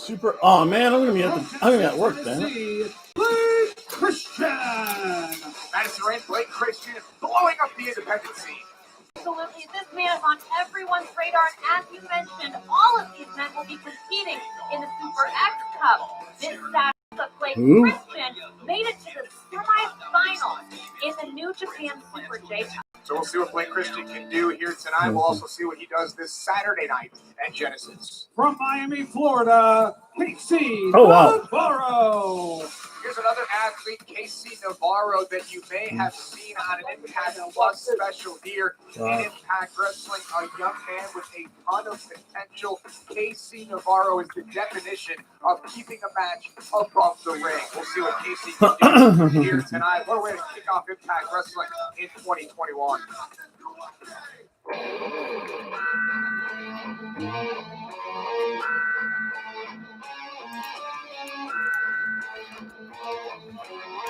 Super. Oh man, I'm gonna be at work then. Blake Christian. Madison Rain, Blake Christian is blowing up the independent scene. Absolutely, this man is on everyone's radar, and as you mentioned, all of these men will be competing in the Super X Cup this Saturday. But Blake Christian made it to the semifinals in the New Japan Super J Cup. So we'll see what Blake Christian can do here tonight. We'll also see what he does this Saturday night at Genesis. From Miami, Florida, Casey Navarro. Here's another athlete, Casey Navarro, that you may have seen on an Impact Plus special here in Impact Wrestling. A young man with a ton of potential. Casey Navarro is the definition of keeping a match above the ring. We'll see what Casey can do here tonight. What a way to kick off Impact Wrestling in 2021.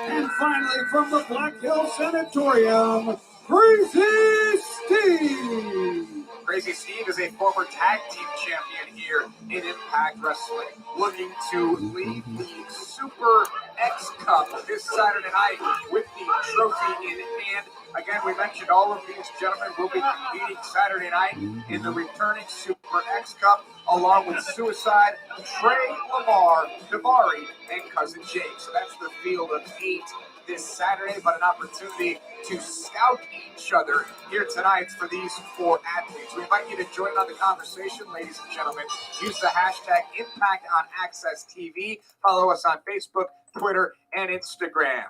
And finally, from the Black Hill Sanatorium, Crazy Steve. Crazy Steve is a former tag team champion here in Impact Wrestling, looking to lead the Super X Cup this Saturday night with the trophy in hand. Again, we mentioned all of these gentlemen will be competing Saturday night in the returning Super X Cup, along with Suicide, Trey Lamar, Davari, and Cousin Jake. So that's the field of 8 this Saturday, but an opportunity to scout each other here tonight for these 4 athletes. We invite you to join on the conversation, ladies and gentlemen. Use the hashtag ImpactOnAccessTV. Follow us on Facebook, Twitter, and Instagram.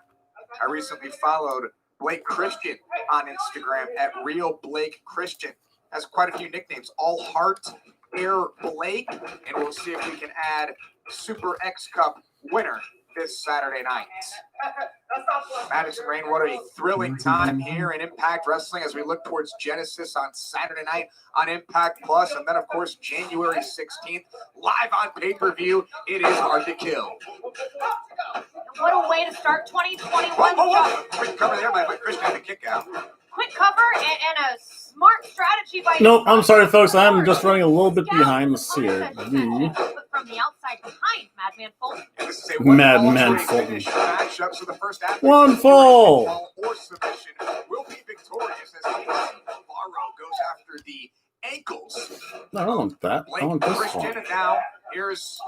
I recently followed Blake Christian on Instagram at Real Blake Christian. Has quite a few nicknames. All Heart, Air Blake, and we'll see if we can add Super X Cup winner this Saturday night. Madison Rain, what a thrilling time here in Impact Wrestling as we look towards Genesis on Saturday night on Impact Plus, and then of course January 16th live on pay-per-view. It is Hard to Kill. What a way to start 2021. Quick cover there by Christian at the kick out. Quick cover and a smart strategy by. Nope, I'm sorry, folks. I'm just running a little bit behind the here. From the outside behind Madman Fulton. Madman Fulton. Matchup, so the first One fall. Or submission will be victorious as Casey Navarro goes after the ankles. No, I don't want that. I want this Christian, one. and now here's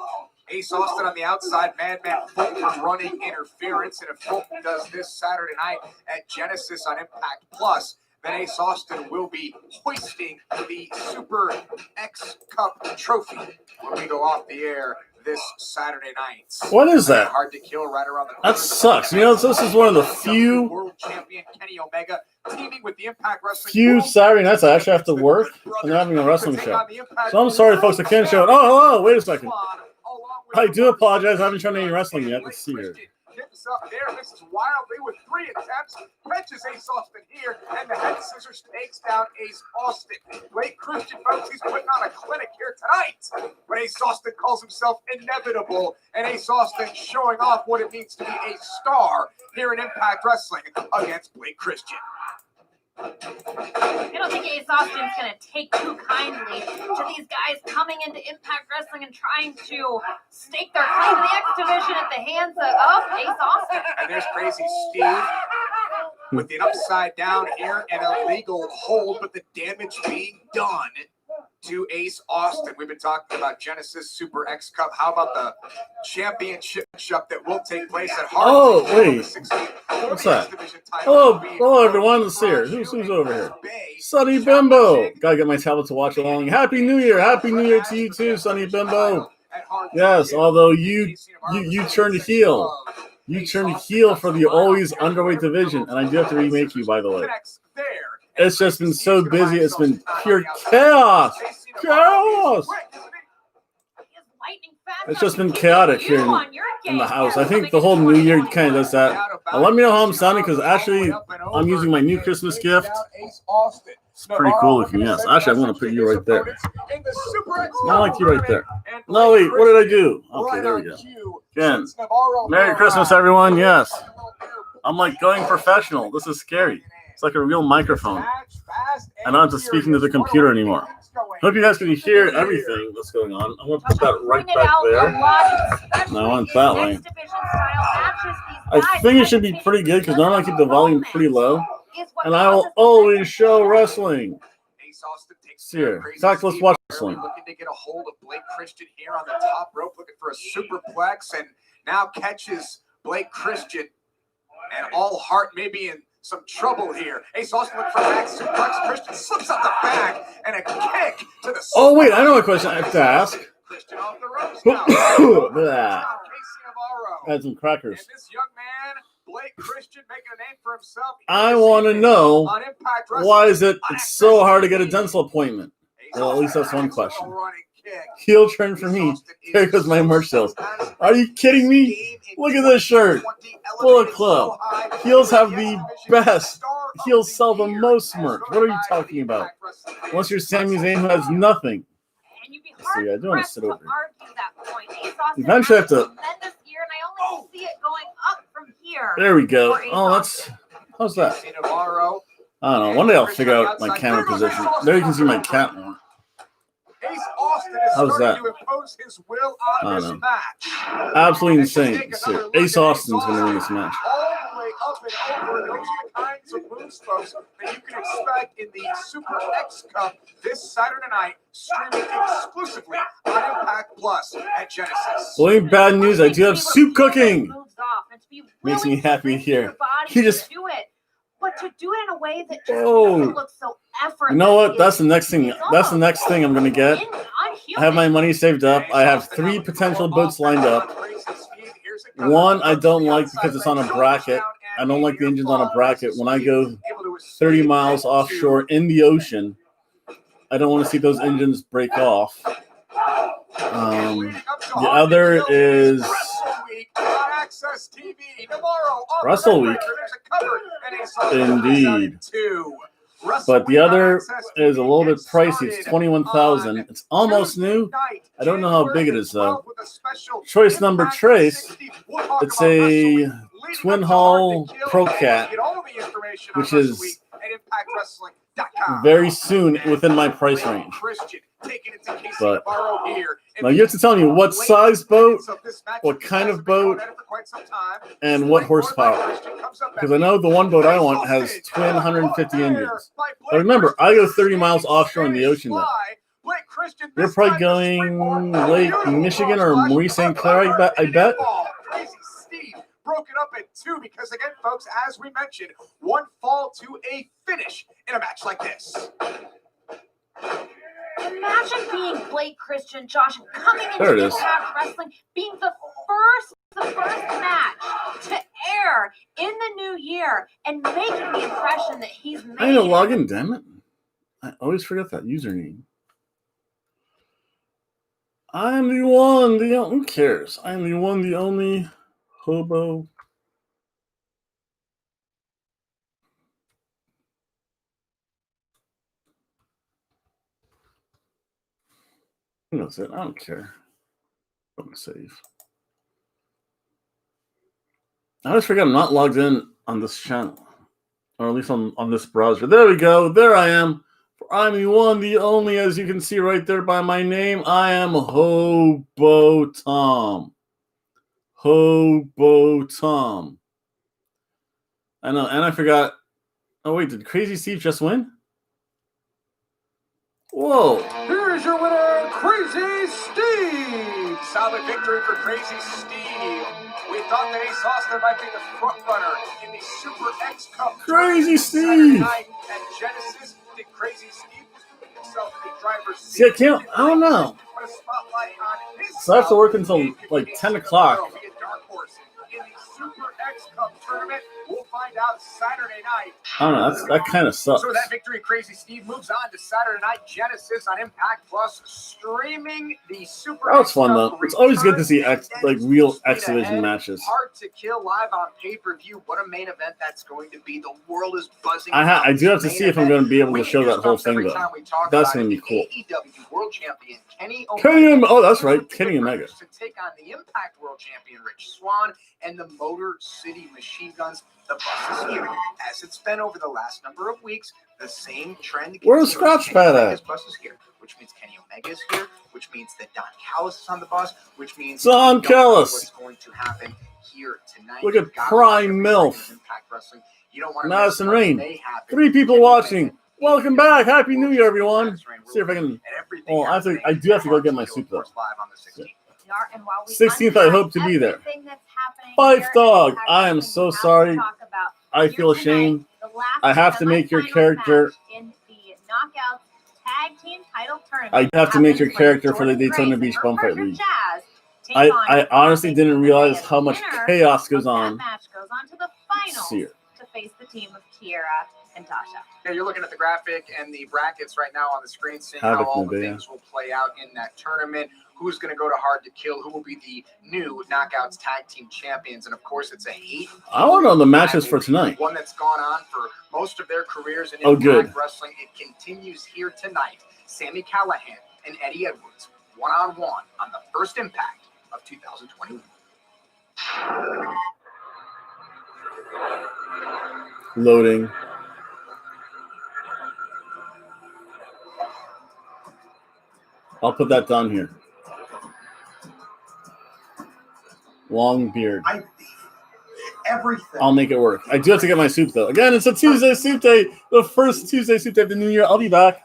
Ace Austin on the outside. Madman Fulton running interference, and if Fulton does this Saturday night at Genesis on Impact Plus, then Ace Austin will be hoisting the Super X Cup trophy when we go off the air this Saturday night. What is that? Hard to kill right around the corner. That sucks. You know, this is one of the few World champion Kenny Omega teaming with the Impact Wrestling Saturday nights I actually have to work and they're having a wrestling show. So I'm sorry, folks. I can't show it. Oh, hello. Wait a second. I do apologize. I haven't shown any wrestling yet. Let's see here. Gets up there, misses wildly with 3 attempts, catches Ace Austin here, and the head scissors takes down Ace Austin. Blake Christian, folks, he's putting on a clinic here tonight. But Ace Austin calls himself inevitable, and Ace Austin showing off what it means to be a star here in Impact Wrestling against Blake Christian. I don't think Ace Austin's going to take too kindly to these guys coming into Impact Wrestling and trying to stake their claim to the X Division at the hands of Ace Austin. And there's Crazy Steve with an upside down here and a legal hold, but the damage being done to Ace Austin. We've been talking about Genesis Super X Cup. How about the championship that will take place at Hard? Oh, wait. What's that? Hello, everyone. Let's see here. Who's over here? Sonny Bimbo. Gotta get my tablet to watch along. Happy New Year. Happy New Year to you too, Sonny Bimbo. Yes, although you turned heel. You turned heel for the always underweight division, and I do have to remake you, by the way. It's just been so busy. It's been pure chaos. Chaos. It's just been chaotic here in the house. I think the whole New Year kind of does that. Let me know how I'm sounding, because actually I'm using my new Christmas gift. It's pretty cool looking, yes. Actually, I'm going to put you right there. I like you right there. No, wait, what did I do? Okay, there we go. Again, Merry Christmas, everyone. Yes. I'm like going professional. This is scary. It's like a real microphone. I don't have to speak into the computer anymore. Hope you guys can hear everything that's going on. I'm going to put that right back there. No, I want that way. I think it should be pretty good because normally I keep the volume pretty low. And I will always show wrestling. Here, in fact, let's watch wrestling. Looking to get a hold of Blake Christian here on the top rope, looking for a superplex, and now catches Blake Christian. And All Heart may be in some trouble here. Ace Austin looking for a back suplex. Christian slips out the back and a kick to the. Oh wait, I know a question I have to ask. Christian off the ropes now. Had some crackers. And this young man, Blake Christian, making a name for himself. I want to know why is it's so hard to get a dental appointment? Well, at least that's one question. Heel turn for me. Here goes my merch sales. Are you kidding me? Look at this shirt. Bullet Club. Heels have the best. Heels sell the most merch. What are you talking about? Unless you're Sami Zayn who has nothing. So yeah, I do want to sit over here. Eventually I have to. There we go. Oh, that's. How's that? I don't know. One day I'll figure out my camera position. There you can see my cat more. How's that? I don't know. Absolutely insane. So Ace Austin's going to win this match. All the way up and over. Those are the kinds of moves, folks, that you can expect in the Super X Cup this Saturday night, streaming exclusively on Impact Plus at Genesis. Well, ain't bad news. I do have soup cooking. Makes me happy here. He just. But to do it in a way that just doesn't look so effortless. You know what? That's the next thing. That's the next thing I'm gonna get. I have my money saved up. I have 3 potential boats lined up. One I don't like because it's on a bracket. I don't like the engines on a bracket. When I go 30 miles offshore in the ocean, I don't want to see those engines break off. The other is Wrestle Week. Indeed. But the other is a little bit pricey. It's $21,000. It's almost new. I don't know how big it is though. Choice number Trace. It's a twin hull Pro Cat, which is very soon within my price range. But now you have to tell me what size boat, what kind of boat, and what horsepower. Because I know the one boat I want has twin 150 engines. But remember, I go 30 miles offshore in the ocean though. You're probably going Lake Michigan or Marie St. Clair, I bet. Broken up in 2 because, again, folks, as we mentioned, one fall to a finish in a match like this. Imagine being Blake Christian, Josh, coming into Impact Wrestling, being the first match to air in the new year and making the impression that he's made. I need to log in, damn it. I always forget that username. I'm the one, who cares? I'm the one, the only Hobo. That's it. I don't care. I'm going to save. I always forget I'm not logged in on this channel. Or at least on this browser. There we go. There I am. I'm the one, the only, as you can see right there by my name. I am Hobo Tom. Hobo Tom. I know, and I forgot. Oh, wait, did Crazy Steve just win? Whoa. Here's your winner, Crazy Steve. Solid victory for Crazy Steve. We thought that Ace Austin might be the front runner in the Super X Cup. Crazy Steve. At Genesis, did Crazy Steve put himself in the driver's seat? See, I can't, I don't know. So I have to work until like 10 o'clock. In the Super X Cup tournament, we'll find out Saturday night. I don't know. That kind of sucks. So that victory, Crazy Steve moves on to Saturday night Genesis on Impact Plus, streaming the Super. That was fun though. It's always good to see real X Division matches. Hard to kill live on pay-per-view. What a main event that's going to be. The world is buzzing. I do have to see if I'm going to be able to show that whole thing though. That's going to be cool. AEW World Champion Kenny Omega. Oh, that's right, Kenny Omega. To take on the Impact World Champion Rich Swann and the Motor City Machine Guns. The bus is here. As it's been over the last number of weeks, the same trend Where's continues. Scratch Pad at? Omega's bus is here, which means Kenny Omega's here, which means that Don Callis is on the bus, which means Don we don't know Callis. what's going to happen here tonight. Look at You've got to Prime watch MILF. Impact Wrestling. You don't want to Madison miss what Rain. may happen. 3 people Kenny watching. Omega, Welcome back. Happy New Year, everyone. Madison Rain, See if I can. and everything Oh, I happening do have to go get my at soup, though. Live on the 16th. And while we 16th, I hope to be there. everything that's happening Five here Dog, at Impact I am Wrestling, so we have to sorry. talk about I here feel tonight, ashamed. the last I have to make your semifinal character. match in the Knockouts Tag Team Title Tournament. I have to make your Happens when character for the Jordan Daytona Grace Beach and her Bum Fight partner League. Jazz take I on honestly didn't Bobby realize Finney. how much Winner chaos goes of on. That match goes on to the finals See her. to face the team of Tiara and Tasha. Yeah, you're looking at the graphic and the brackets right now on the screen, seeing Havoc how all the Nubia. things will play out in that tournament. Who's going to go to Hard to Kill? Who will be the new Knockouts Tag Team Champions? And of course, it's a hate. I want to know the matches for tonight. One that's gone on for most of their careers in Oh, Impact good. Wrestling. It continues here tonight. Sami Callihan and Eddie Edwards, one-on-one on the first Impact of 2021. Loading. I'll put that down here. Long beard. Everything. I'll make it work. I do have to get my soup, though. Again, it's a Tuesday Soup Day. The first Tuesday Soup Day of the new year. I'll be back.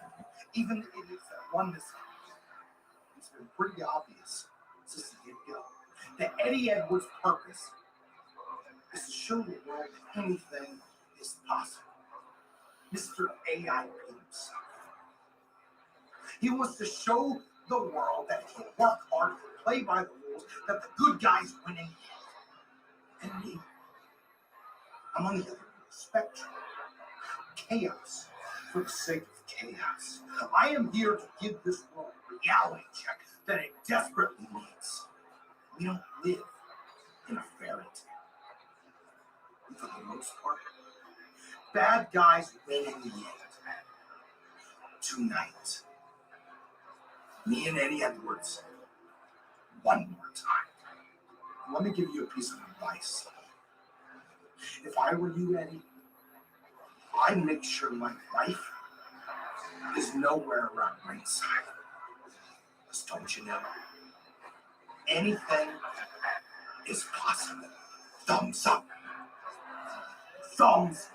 Even if it's that one this it's been pretty obvious since the get-go that Eddie Edwards' purpose is to show the world that anything is possible. Mr. AI himself. He wants to show the world that if you work hard, play by the rules, that the good guys win in the end. And me, I'm on the other end of the spectrum. Chaos for the sake of chaos. I am here to give this world a reality check that it desperately needs. We don't live in a fairy tale. And for the most part, bad guys win in the end. Tonight, me and Eddie Edwards, one more time. Let me give you a piece of advice. If I were you, Eddie, I'd make sure my wife is nowhere around ringside. Because don't you know, anything is possible. Thumbs up. Thumbs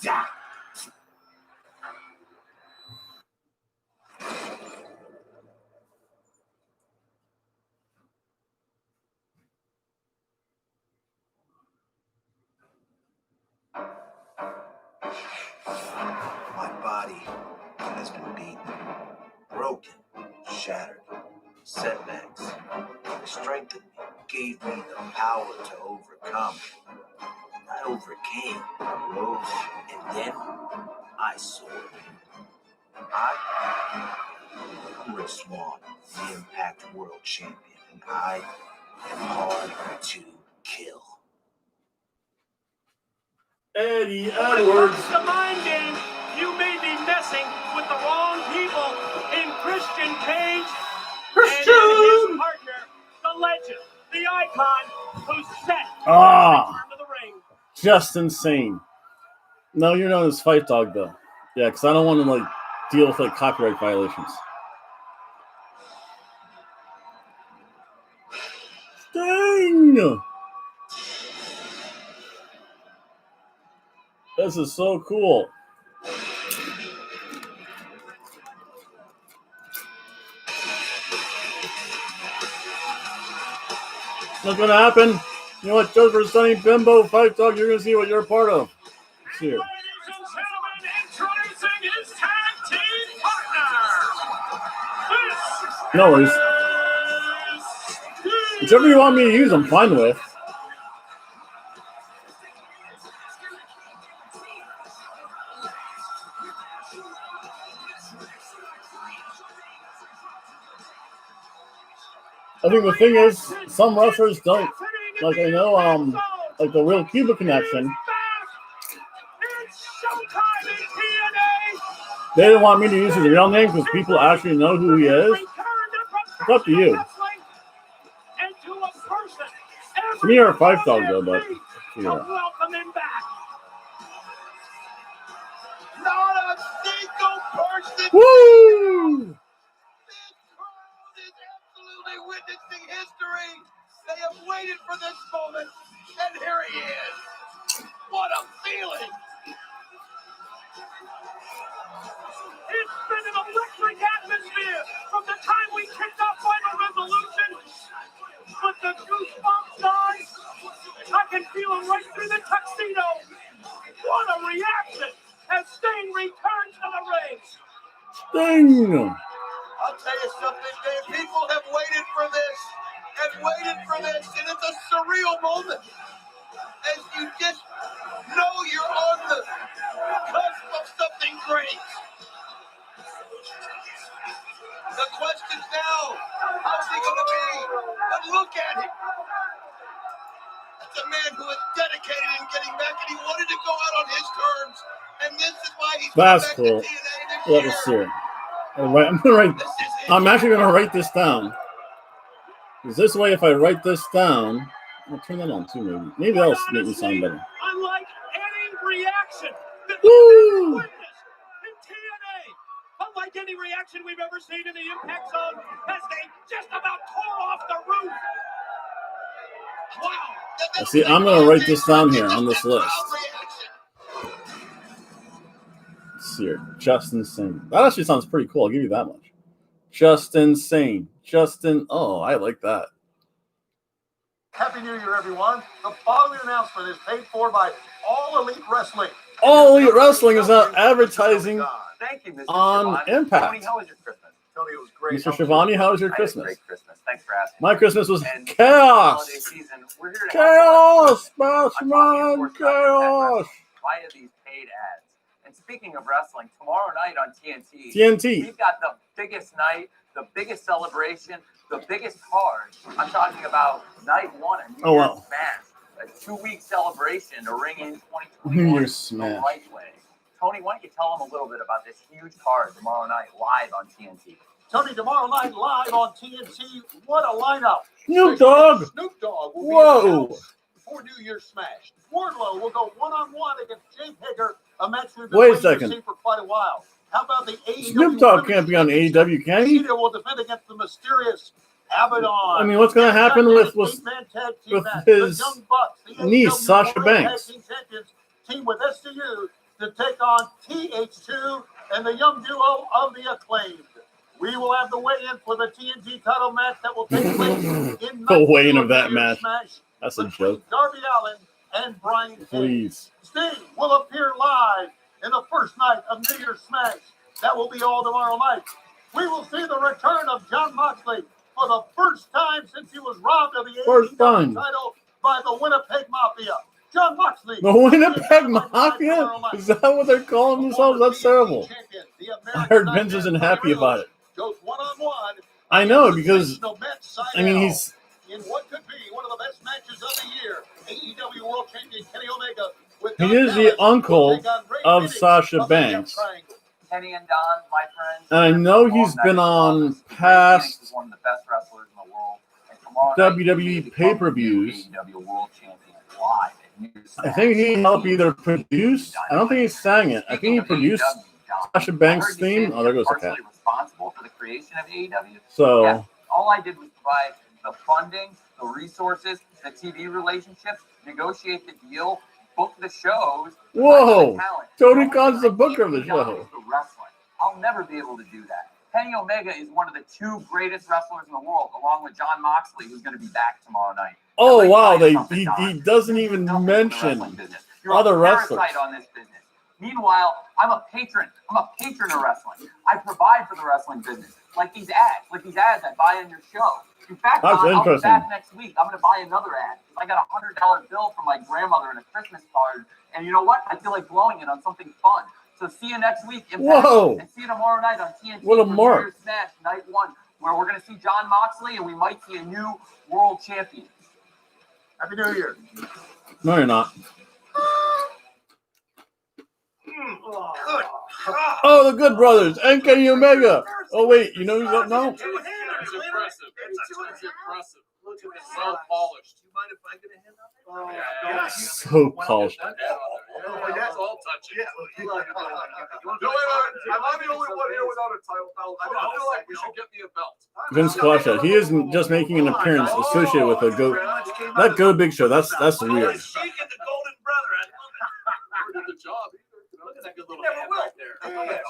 down. My body has been beaten, broken, shattered. Setbacks strengthened me, gave me the power to overcome. I overcame, rose, and then I soared. I'm Rich Swan, the Impact World Champion, and I am hard to kill. Eddie Edwards. It's a mind game. You may be messing with the wrong people in Christian Cage and in his partner, the legend, the icon, who's set to return to the ring. Just insane. No, you're known as Fight Dog, though. Yeah, because I don't want to deal with copyright violations. Dang! This is so cool. What's going to happen? You know what? Joker, Sonny, Bimbo, Fight Dog, you're going to see what you're a part of. Let's see here. Ladies and gentlemen, introducing his tag team partner. This No worries. is Whichever you want me to use, I'm fine with. I think the thing is, some wrestlers don't, I know, the Real Cuba Connection, It's showtime in TNA. they didn't want me to use his real name because people actually know who he is. It's up to you. To me or Fight Dog, though, but to welcome him back. single person. Woo! This crowd is absolutely witnessing history. They have waited for this moment, and here he is. What a feeling! It's been an electric atmosphere from the time we kicked off Final Resolution. But the goosebumps, guys, I can feel them right through the tuxedo. What a reaction as Sting returns to the ring. Sting! I'll tell you something, Dave. People have waited for this and waited for this, and it's a surreal moment. As you just know you're on the cusp of something great. The question's now, how's he going to be? But look at him. That's a man who is dedicated in getting back, and he wanted to go out on his terms. And this is why he's That's back cool. to TNA this Let year. us see it. I'm actually going to write this down. Because this way, if I write this down, I'll turn that on too, maybe. Maybe that'll make me sound better. Unlike any reaction that Woo! we've ever witnessed in TNA, unlike any reaction we've ever seen in the Impact Zone, as they just about tore off the roof. Wow. See, I'm going to write this down here on this list. Let's see here. Justin Singh. That actually sounds pretty cool. I'll give you that much. Justin Singh. Justin. Oh, I like that. Happy New Year, everyone. The following announcement is paid for by All Elite Wrestling. All Elite Wrestling is now advertising Thank you, Mr. on Schiavone. Impact. Tony, how was your Christmas? Tony, it was great. Mr. Shivani, how was your I had a Christmas? great Christmas. Thanks for asking. My Christmas was And chaos. holiday season, we're here to Chaos, help you. I'm talking, of Smashman, course, about Impact chaos. Wrestling via these paid ads. And speaking of wrestling, tomorrow night on TNT, TNT. we've got the biggest night, the biggest celebration, the biggest card. I'm talking about night one of New Year's Smash, a 2-week celebration to ring in 2021 New Year's the Smash. right way. Tony, why don't you tell them a little bit about this huge card tomorrow night live on TNT? Tony, tomorrow night live on TNT. What a lineup. Snoop Dogg. Snoop Dogg will Whoa. be in the house for New Year's Smash. Wardlow will go one-on-one against Jake Hager, a match we've been Wait a waiting to second. see for quite a while. How about the AEW? Snoop Dogg can't be on AEW, can he? Cena will defend against the mysterious Abaddon. I mean, what's going to happen with Eight-man tag team with match. his The Young Bucks, the niece, AEW Sasha World Banks? Tag Team Champions team with SCU to take on TH2 and the young duo of the Acclaimed. We will have the weigh-in for the TNT title match that will take place in The weigh-in of that New Year's match. Smash That's a between joke. Darby Allin and Brian Cage. Please. Sting will appear live in the first night of New Year's Smash. That will be all tomorrow night. We will see the return of Jon Moxley for the first time since he was robbed of the First AEW time. title by the Winnipeg Mafia. Jon Moxley. The Winnipeg Mafia? Is that what they're calling themselves? That's terrible. I heard Vince isn't happy about it. Goes one-on-one. I know, because, I mean, in he's... what could be one of the best matches of the year, AEW World Champion Kenny Omega with He Don is the Callis uncle will take on Ray of Phoenix Sasha of the Death Banks. Triangle. Kenny and Don, my friends. And I know Long he's night been in the on office. Ray Phoenix past is one of the best wrestlers in the world. And tomorrow night, WWE he will become the pay-per-views. new AEW World Champion live at New Year's I think he helped either produce... I don't think he sang it. I think he produced Sasha Banks' theme. Oh, there goes the cat. Partially responsible for the creation of AEW. So... Yeah, all I did was provide the funding, the resources, the TV relationships, negotiate the deal, book the shows. Whoa! the talent. Tony Khan's the booker of the AEW show. is the wrestling. I'll never be able to do that. Kenny Omega is one of the 2 greatest wrestlers in the world, along with Jon Moxley, who's going to be back tomorrow night. Oh, Let me wow. tell you something, He Don. doesn't even Nothing in the mention wrestling business. You're other a wrestlers. parasite on this business. Meanwhile, I'm a patron. I'm a patron of wrestling. I provide for the wrestling business, like these ads I buy on your show. In fact, That's Don, I'll be interesting. back next week. I'm going to buy another ad. I got a $100 bill from my grandmother and a Christmas card, and you know what? I feel like blowing it on something fun. So see you next week, Impact, Whoa. and see you tomorrow night on TNT. What a for New mark. Year's Smash Night 1, where we're going to see Jon Moxley, and we might see a new world champion. Happy New Year. No, you're not. Good. Oh, the Good Brothers. and Kenny Omega. Oh, wait. You know who's up now? It's impressive. It's impressive. Look at this. So polished. Do you mind if I get a hand up? So polished. It's all touching. the only one here without a title belt. I feel like we should get me a belt. Vince Quasha. He isn't just making an appearance associated with a Go. That Go Big Show. That's weird. Sheik and the Golden Brother. I love it. Never did the job either. Look at that good little hand right there.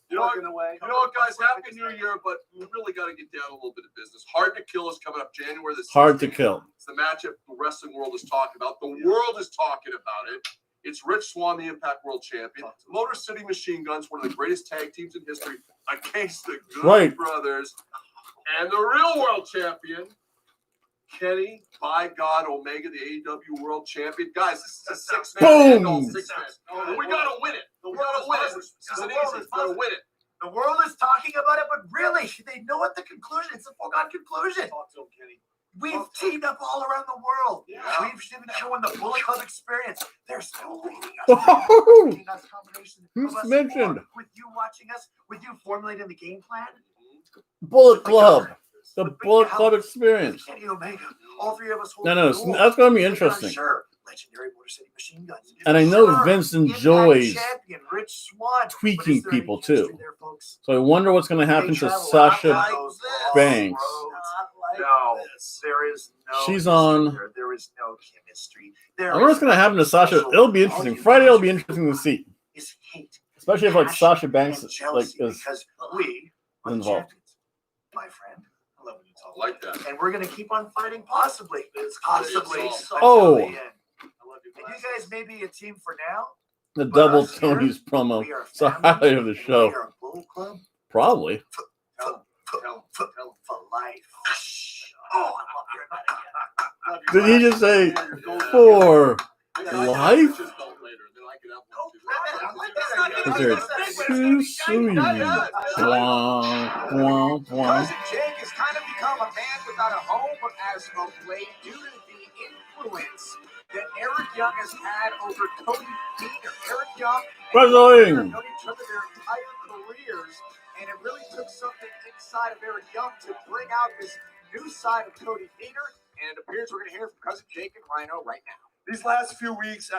You know what, guys? Happy New Year, but we really got to get down a little bit of business. Hard to Kill is coming up January the 16th. Hard to Kill. It's the matchup the wrestling world is talking about. The world is talking about it. It's Rich Swann, the Impact World Champion. Motor City Machine Guns, one of the greatest tag teams in history, against the Good Brothers. And the real world champion, Kenny, by God, Omega, the AEW World Champion. Guys, this is a six-man. Boom! We got to win it. We got to win it. This isn't easy. We got to win it. The world is talking about it, but really, they know what the conclusion. It's a foregone conclusion. Talk to him, Kenny. We've teamed up all around the world. Yeah. We've been showing the Bullet Club experience. They're still leading us. Whoa! Leading us combination Who's of us mentioned? four, with you watching us, with you formulating the game plan. Bullet Club. The Bullet Club experience. Kenny Omega. All three of us. No, that's going to be interesting. Sure. Legendary Motor City Machine Guns. And I know Vince enjoys champion, Rich Swann. tweaking people too. There, folks? So I wonder what's going to happen to Sasha Banks. No, there is no. She's on. There is no chemistry. I wonder what's going to happen to Sasha. It'll be interesting. Friday will be interesting to see, is hate, especially if like Sasha Banks and jealousy, is because we are the involved. champions, my friend. I love when you talk Like that. And we're going to keep on fighting, possibly. Possibly. Oh. until the end. And you guys may be a team for now. The double Tony's promo. It's the highlight of the We show. are a Bullet Club Probably. for life. Oh, I love your Did he just say for life? Because they're too sweet. Wah, wah, wah. Cousin Jake has kind of become a man without a home as of late due to the influence that Eric Young has had over Cody Deaner. Eric Young Wrestling. have known each other their entire careers, and it really took something inside of Eric Young to bring out this new side of Cody Deaner, and it appears we're going to hear from Cousin Jake and Rhino right now. These last few weeks,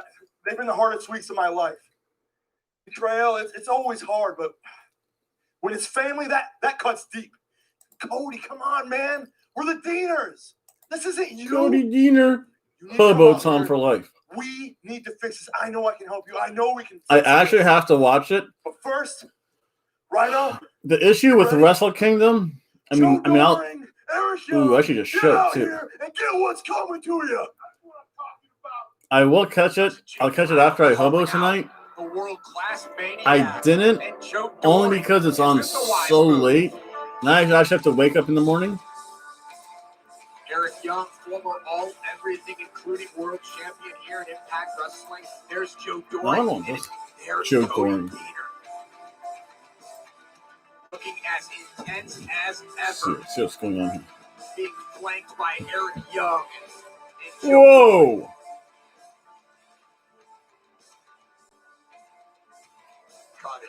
they've been the hardest weeks of my life. Betrayal, it's always hard, but when it's family, that cuts deep. Cody, come on, man. We're the Deaners. This isn't you. Cody Deaner. You need to Hobo come out Tom here. for life. We need to fix this. I know I can help you. I know we can fix I it. actually have to watch it. But first, Rhino. The issue with Wrestle Kingdom. I mean, ooh, I should just show it too. And get what's coming to you. I will catch it. I'll catch it after I Hobo tonight. The world-class Maniac I didn't, and Joe only Dory because it's on is the wise so move. late. Now I actually have to wake up in the morning. Eric Young, former all everything, including world champion here in Impact Wrestling. There's Joe Dory. No, I want and this. there's Joe Cody Dory. Deaner. Looking as intense as Let's ever, see what's going on here. being flanked by Eric Young. And Joe Whoa! Cut it.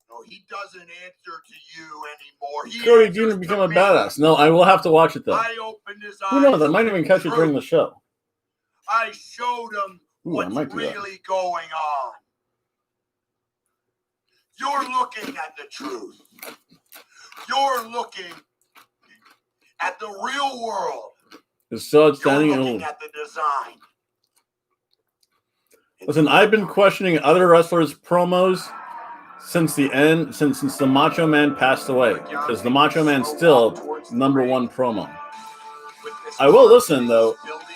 No, he doesn't answer to you anymore. He Cody answers Deaner to become a me. badass. No, I will have to watch it though. I opened his eyes. Who knows? I might even catch it during the show. I showed him Ooh, I what's might do that. really going on. You're looking at the truth. You're looking at the real world. It's so You're outstanding. looking It'll- at the design. Listen, I've been questioning other wrestlers' promos since the end, since the Macho Man passed away, because the Macho Man's still #1 promo. With this I will listen though. building,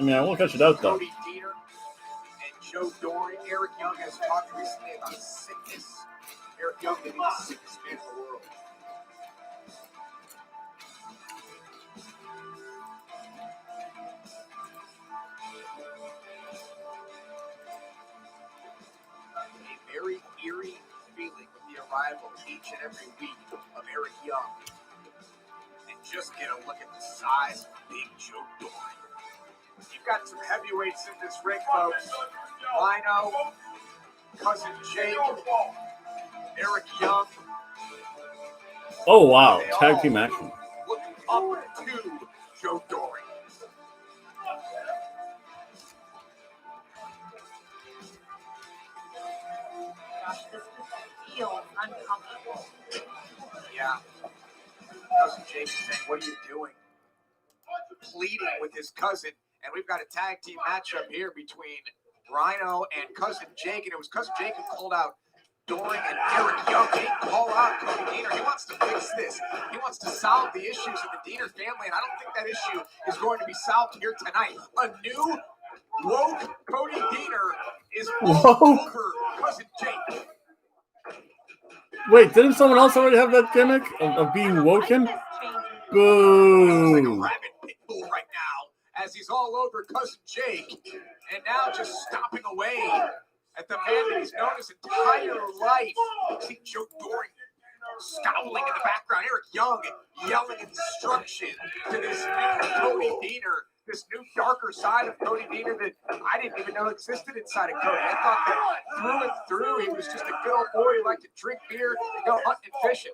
I mean, I will catch it out though. Cody Deaner and Joe Dory. Eric Young has talked recently about sickness. Eric Young may be the sickest man in the world. A very eerie feeling with the arrival each and every week of Eric Young. And just get a look at the size of Big Joe Dory. You've got some heavyweights in this ring, folks. Rhino, Cousin Jake, Eric Young. Oh wow, They tag all team action. looking up to Joe Dory. This just feels uncomfortable. Yeah. Cousin Jake is saying, what are you doing? Pleading with his cousin. And we've got a tag team matchup here between Rhino and Cousin Jake. And it was Cousin Jake who called out Doring and Eric Young. He didn't call out Cody Deaner. He wants to fix this. He wants to solve the issues in the Deaner family. And I don't think that issue is going to be solved here tonight. A new woke Cody Deaner is over Cousin Jake. Wait, didn't someone else already have that gimmick of being woken? Boo! Like a rabid pit bull right now, as he's all over Cousin Jake, and now just stomping away at the man that he's known his entire life. See Joe Doring scowling in the background. Eric Young yelling instruction to this new Cody Deaner, this new darker side of Cody Deaner that I didn't even know existed inside of Cody. I thought that through and through he was just a good old boy who liked to drink beer and go hunting and fishing.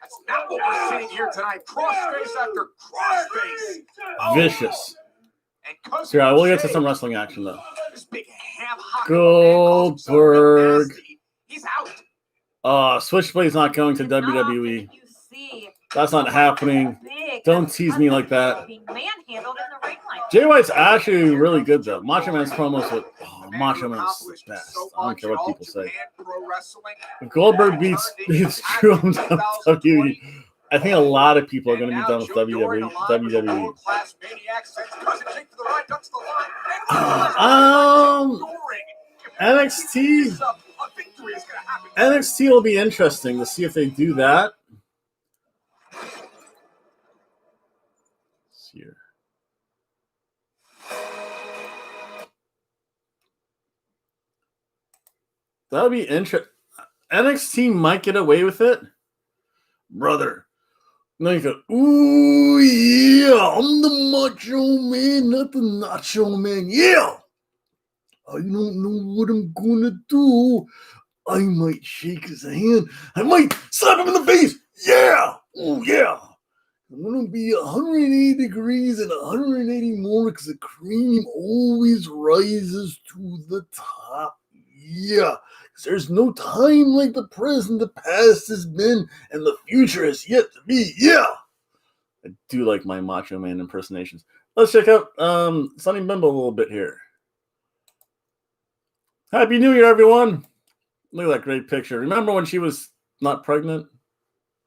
That's not what we're seeing here tonight. Crossface after crossface. Vicious. And Here, we'll get to some wrestling action though. This big ham hock Goldberg. He's out. Switchblade's not going to WWE. That's not happening. Don't tease me like that. Jay White's actually really good though. Macho Man's promos with Macho Man's the best. I don't care what people say. If Goldberg beats Drew on WWE, I think a lot of people are going to be done with WWE. NXT will be interesting to see if they do that. Let's see here. That'll be interesting. NXT might get away with it, brother. Now you go, ooh, yeah, I'm the Macho Man, not the Nacho Man. Yeah, I don't know what I'm gonna do. I might shake his hand. I might slap him in the face. Yeah, oh yeah. I'm gonna be 180 degrees and 180 more because the cream always rises to the top. Yeah. There's no time like the present. The past has been, and the future is yet to be. Yeah, I do like my Macho Man impersonations. Let's check out Sonny Bimbo a little bit here. Happy New Year, everyone! Look at that great picture. Remember when she was not pregnant?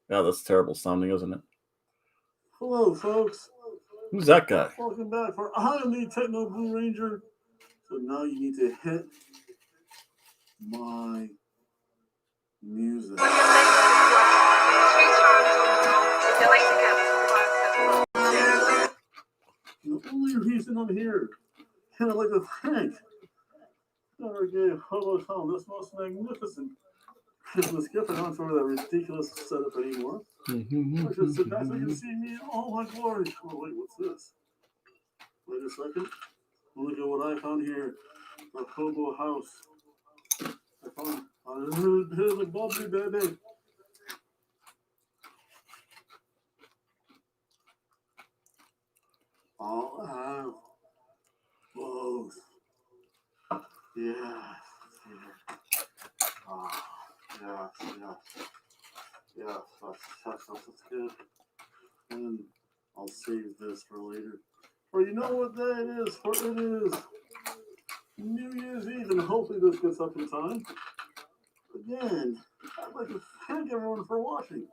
Yeah, that's terrible sounding, isn't it? Hello, folks. Who's that guy? Welcome back for I Am the Techno Blue Ranger. So now you need to hit my music. The only reason I'm here, and I'd like to thank our gay Hobo Tom, this most magnificent Christmas gift. I don't throw that ridiculous setup anymore. I should sit back so you can see me in all my glory. Oh, wait, what's this? Wait a second. Look at what I found here. The Hobo house. I found here's a bubbly baby. I'll have both. Yes. Yes, that's good. And I'll save this for later. For you know what day it is? For it is New Year's Eve, and hopefully this gets up in time. Again, I'd like to thank everyone for watching.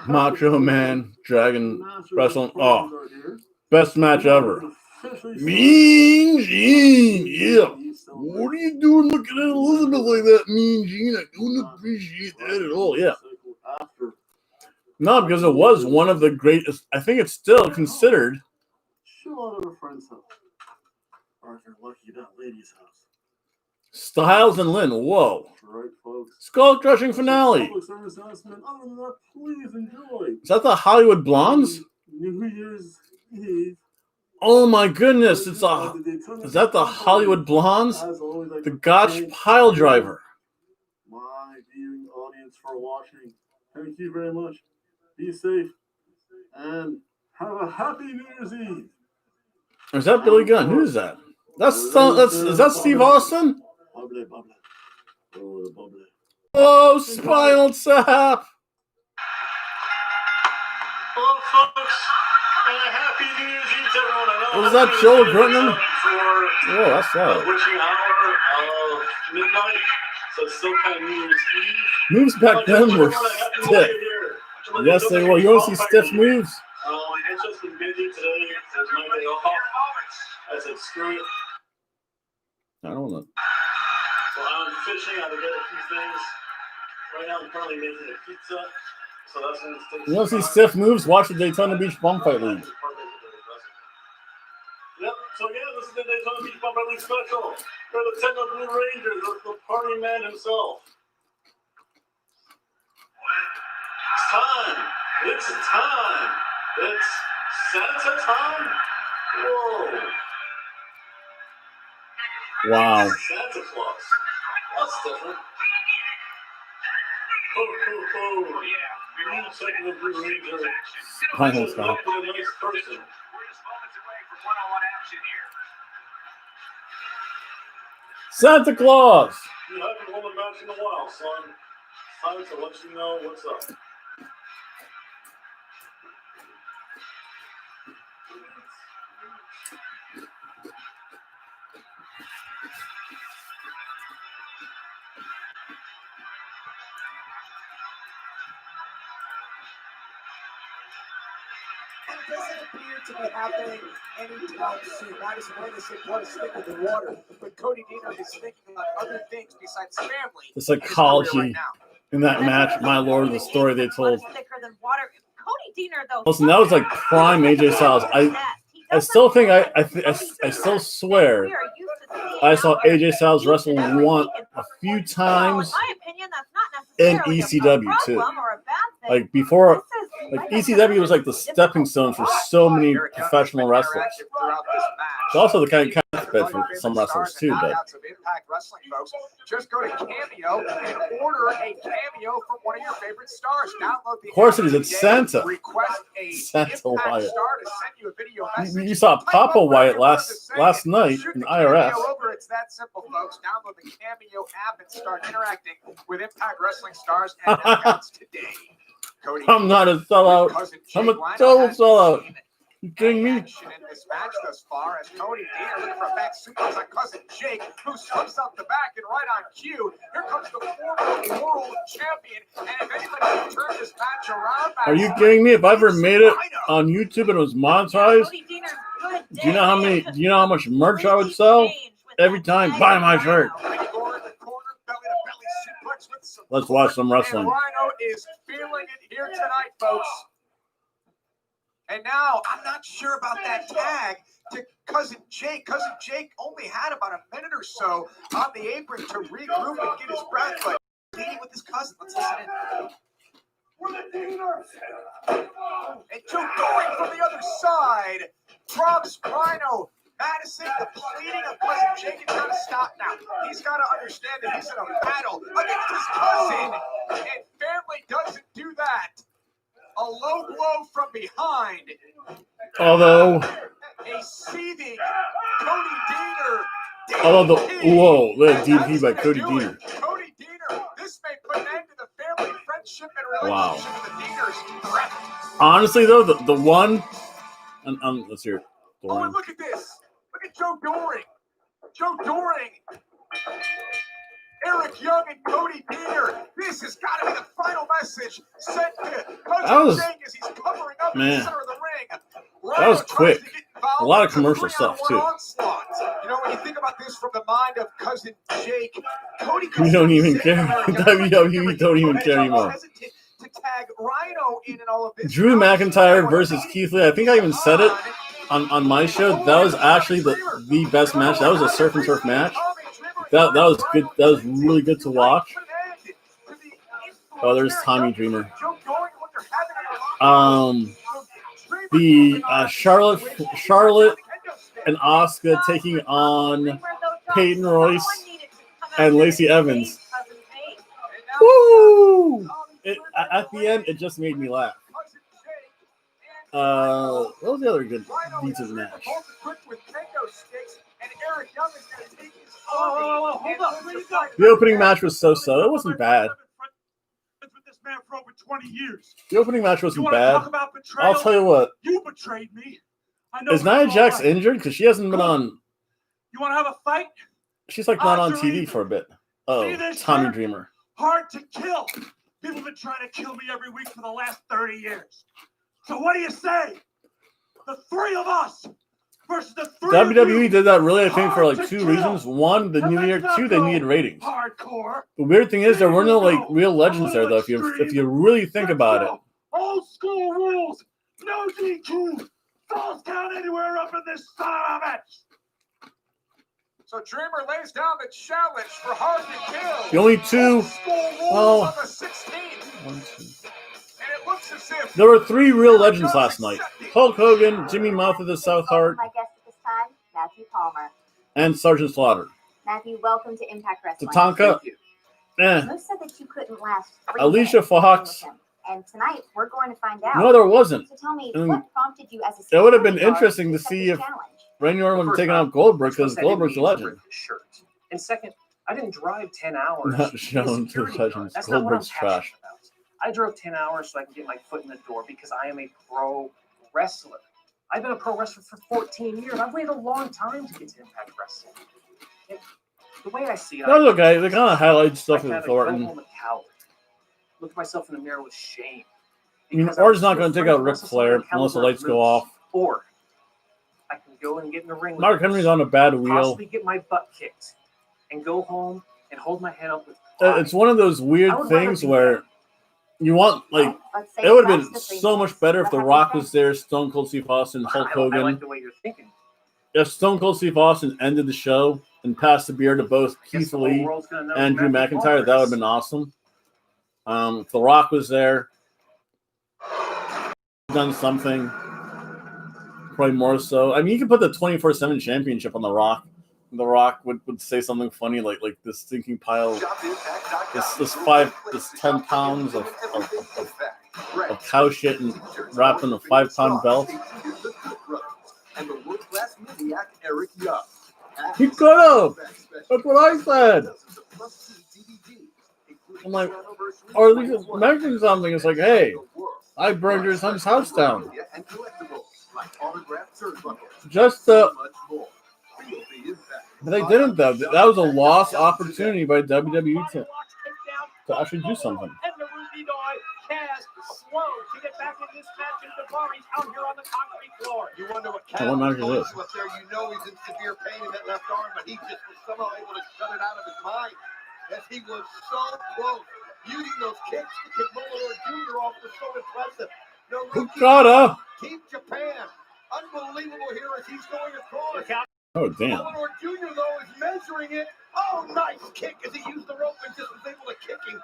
Macho Man, Dragon Wrestling. Oh, best match ever. Mean Gene, yeah. What are you doing looking at Elizabeth like that, Mean Gene? I don't appreciate that at all, yeah. No, because it was one of the greatest. I think it's still considered. Chill out at a friend's house. Or if you're lucky, that lady's house. Styles and Lynn, whoa. That's right, folks. Skull crushing finale. Public service announcement. Other than that, please enjoy. Is that the Hollywood Blondes? New Year's Eve. Oh my goodness, is that the Hollywood Blondes? The Gotch Pile Driver. My viewing audience for watching. Thank you very much. Be safe and have a happy New Year's Eve. Is that Billy Gunn? Who is that? Is that Steve Austin? Bubbly, bubbly. Oh, the bubbly. Oh, Spinal Tap! Hello, folks. Happy New Year's Eve to everyone. I know. What is that, Joe Grutman? For Oh, that's right. witching hour of midnight, so it's still kind of New Year's Eve. Moves back then were stiff. Yes, they were. You want to see stiff moves? It's just been busy today. It's my day off. I said, screw it. I don't know. So I'm fishing. I had to get a few things. Right now, I'm currently making a pizza. So that's going to take. You want to see stiff moves? Watch the Daytona Beach Bum Fight League. Yep. So again, this is the Daytona Beach Bum Fight League special for the Techno Blue Ranger, the party man himself. It's time. It's time. It's Santa time. Whoa. Wow. Santa Claus. That's different. Ho, ho, ho. You Techno Blue Ranger. Spinal Tap. A nice person. Santa Claus! You haven't won a match in a while, son. It's time to let you know what's up. It doesn't appear to be happening anytime soon. That is when this is going to stick with the water. But Cody Deaner is thinking about other things besides family. The psychology in that match, my lord, the story they told. Thicker than water. Cody Deaner, though. Listen, that was like prime AJ Styles. I still think I still swear I saw AJ Styles wrestle a few times in ECW too. Like before, like ECW was like the stepping stone for so many professional wrestlers. It's also the kind of bed for some wrestlers too, but. Just go to Cameo and order a cameo from one of your favorite stars. Download the Of course it is. It's Santa. Request a Santa Wyatt. star to send you a video message. You saw Papa Wyatt last night in IRS. It's that simple, folks. Download the Cameo app and start interacting with Impact Wrestling stars and knockouts today. Cody, I'm not a sellout. I'm a total sellout. You kidding me? In this match thus far, as Cody Deaner looking for a back suplex on cousin Jake, who slips out the back and right on cue. Here comes the former world champion, and if anybody can turn this match around, are you kidding me? If I ever made it on YouTube and it was monetized, do you know how much merch I would sell every time? Buy my shirt. Let's watch some wrestling. And Rhino is feeling it here tonight, folks. And now, I'm not sure about that tag to cousin Jake. Cousin Jake only had about a minute or so on the apron to regroup and get his breath, but meeting with his cousin. Let's listen in. And Joe going from the other side drops Rhino. Madison, the pleading of cousin Jake is got to stop now. He's got to understand that he's in a battle against his cousin, and family doesn't do that. A low blow from behind. Although, a seething Cody Deaner. the DP by Cody Deaner. Cody Deaner. This may put an end to the family friendship and relationship with the Deaners. Honestly, though, the one, let's hear it. Oh, and look at this. Look at Joe Doring. Joe Doring. Eric Young and Cody Deaner. This has got to be the final message sent to cousin Jake as he's covering up in the center of the ring. That was quick. A lot of commercial stuff too. You know, when you think about this from the mind of cousin Jake, Cody. We don't even care. WWE don't even care anymore. To tag Rhino in and all of this. Drew McIntyre versus Keith Lee. I think I even said it on my show. That was actually the best match. That was a surf and turf match. That was good. That was really good to watch. Oh, there's Tommy Dreamer. The Charlotte and Asuka taking on Peyton Royce and Lacey Evans. Woo! At the end, it just made me laugh. What was the other good decent match? Eric Young is going to take his hold up. Where you go? The opening match was so-so. It wasn't bad. With this man for over 20 years. The opening match wasn't You want to bad. talk about betrayal? I'll tell you what. You betrayed me. I know. Is Nia Jax injured? Because she hasn't been on. You want to have a fight? She's like not on TV for a bit. Oh, Tommy Dreamer. Hard to kill. People have been trying to kill me every week for the last 30 years. So what do you say? The three of us versus the three of WWE you. did that really, I think, for like two reasons. One, the New Year. Two, they needed ratings. Hardcore. The weird thing is there were no like real legends there though. If you really think about it. Old school rules. No DQ. Falls count anywhere up in this son of a bitch. So Dreamer lays down the challenge for hard to kill. The only two. On the 16th. 1, 2. And it looks as if There were three real legends last night: Hulk Hogan, Jimmy Mouth of the South Heart, My guest at this time, Matthew Palmer. and Sergeant Slaughter. Matthew, welcome to Impact Wrestling. Tatanka, Most said that you couldn't last 3 Alicia minutes Fox. with him. And tonight, we're going to find out. No, there wasn't. So tell me, And what prompted you as a it would have been security guard interesting to accept see this if challenge? Randy Orton would have taken out Goldberg because Goldberg's a legend. Shirt. And second, I didn't drive 10 hours. Not shown to legends. Goldberg's trash. I drove 10 hours so I can get my foot in the door because I am a pro wrestler. I've been a pro wrestler for 14 years. I've waited a long time to get to Impact Wrestling. The way I see it, That's okay. They kind of highlight stuff with Go Thornton. home a coward. Look at myself in the mirror with shame. I mean, Because I Orton's was not too going to take afraid out to Ric wrestle Flair somebody unless the caliber lights go moves. off. Or I can go and get in the ring with Mark Henry's on a bad wheel. possibly get my butt kicked and go home and hold my head up with pride. It's one of those weird I would rather things do where you want, like, Let's say it would have that's been the three so minutes. much better if What The happened Rock next? was there, Stone Cold Steve Austin, Hulk I Hogan. like the way you're thinking. If Stone Cold Steve Austin ended the show and passed the beer to both Guess Keith the whole Lee world's gonna know and who Drew Matthew McIntyre, Palmer that would have is. been awesome. If The Rock was there, done something, probably more so. I mean, you could put the 24/7 championship on The Rock. The Rock would say something funny like this stinking pile, this 10 pounds of cow shit and wrapped in a 5-pound belt. And the world-class maniac Eric Young. He could have. That's what I said. I'm like, or at least mention something. It's like, hey, I burned your son's house down. Just but they didn't though. That was a lost opportunity by WWE to actually do something. And the Ruby Dog Kaz slow to get back in this match, and Davari's out here on the concrete floor. You wonder what I wonder Kaz who it was is. up there. You know he's in severe pain in that left arm, but he just was somehow able to shut it out of his mind. As he was so close. Using those kicks to kick Momoa Jr. off was so impressive. Okada. Keep Japan. Unbelievable here as he's going across. Oh damn. Momoa Jr. though is measuring it. Oh, nice kick as he used the rope and just was able to kick him.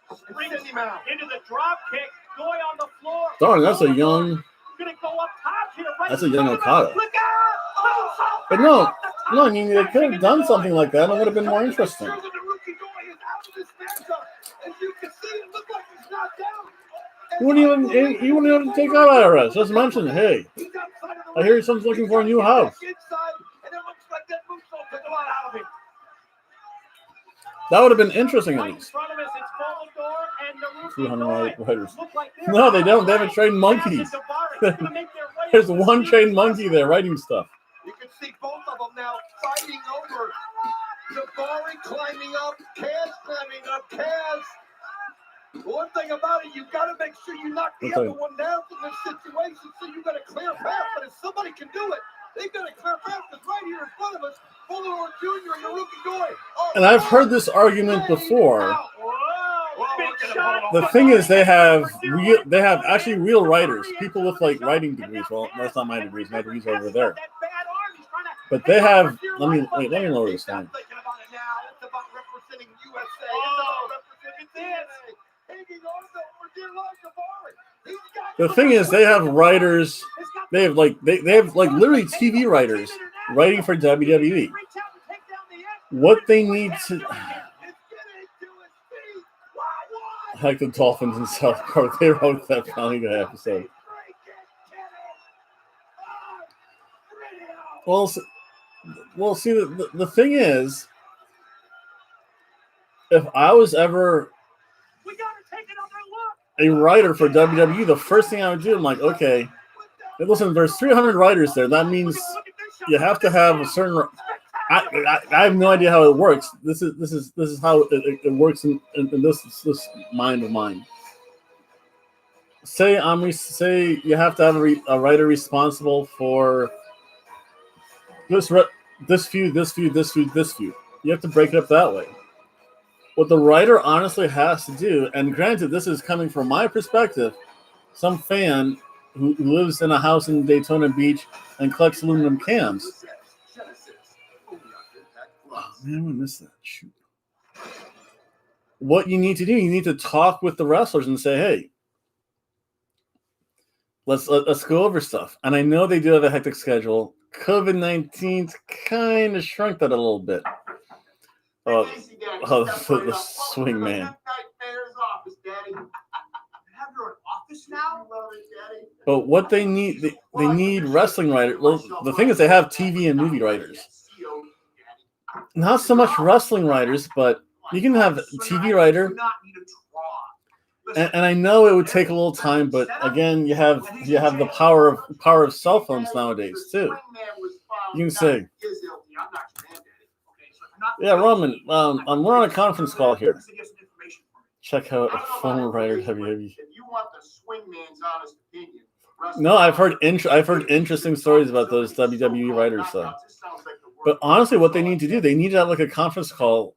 And send him out. Into the drop kick, going on the floor. Darn, that's a young. Gonna go up top here, right? That's a young Okada. Look out! But no, I mean they could have done something like that. And it would have been more interesting. You wouldn't even take out IRS. Just mention, hey, I hear your son's looking for a new house. That would have been interesting at least. 200 writers. No, they don't. They have a trained monkey. There's one trained monkey there writing stuff. You can see both of them now fighting over. Jabari climbing up, Kaz climbing up, Kaz. One thing about it, you've got to make sure you knock the other one down from this situation, so you've got a clear path. But if somebody can do it, they've got a clear path. Because right here in front of us, Bulldog Jr. and Naruki Doi. And I've heard this argument before. The thing is, they have actually real writers, people with like writing degrees. Well, that's not my degrees. My degrees are over there. But they have. Let me lower this down. The thing is, they have writers. They have literally TV writers writing for WWE. What they need to, like the Dolphins in South Park, they wrote that Family Guy episode. Well, Well, see, the thing is, if I was ever a writer for WWE, the first thing I would do, I'm like, okay, listen, there's 300 writers there. That means you have to have a certain. I have no idea how it works. This is how it works in this mind of mine. Say you have to have a writer responsible for this feud. You have to break it up that way. What the writer honestly has to do, and granted, this is coming from my perspective, some fan who lives in a house in Daytona Beach and collects aluminum cans. Oh, man, I missed that. Shoot. What you need to do, you need to talk with the wrestlers and say, hey, let's go over stuff. And I know they do have a hectic schedule. COVID-19's kind of shrunk that a little bit. The swing man. But what they need, they need wrestling writers. Well, the thing is, they have TV and movie writers. Not so much wrestling writers, but you can have a TV writer. And I know it would take a little time, but again, you have the power of cell phones nowadays too. You can say, yeah, Roman, we're on a conference call here. Check out a former writer WWE. No, I've heard interesting stories about those WWE writers though. But honestly, what they need to do, they need to have like a conference call.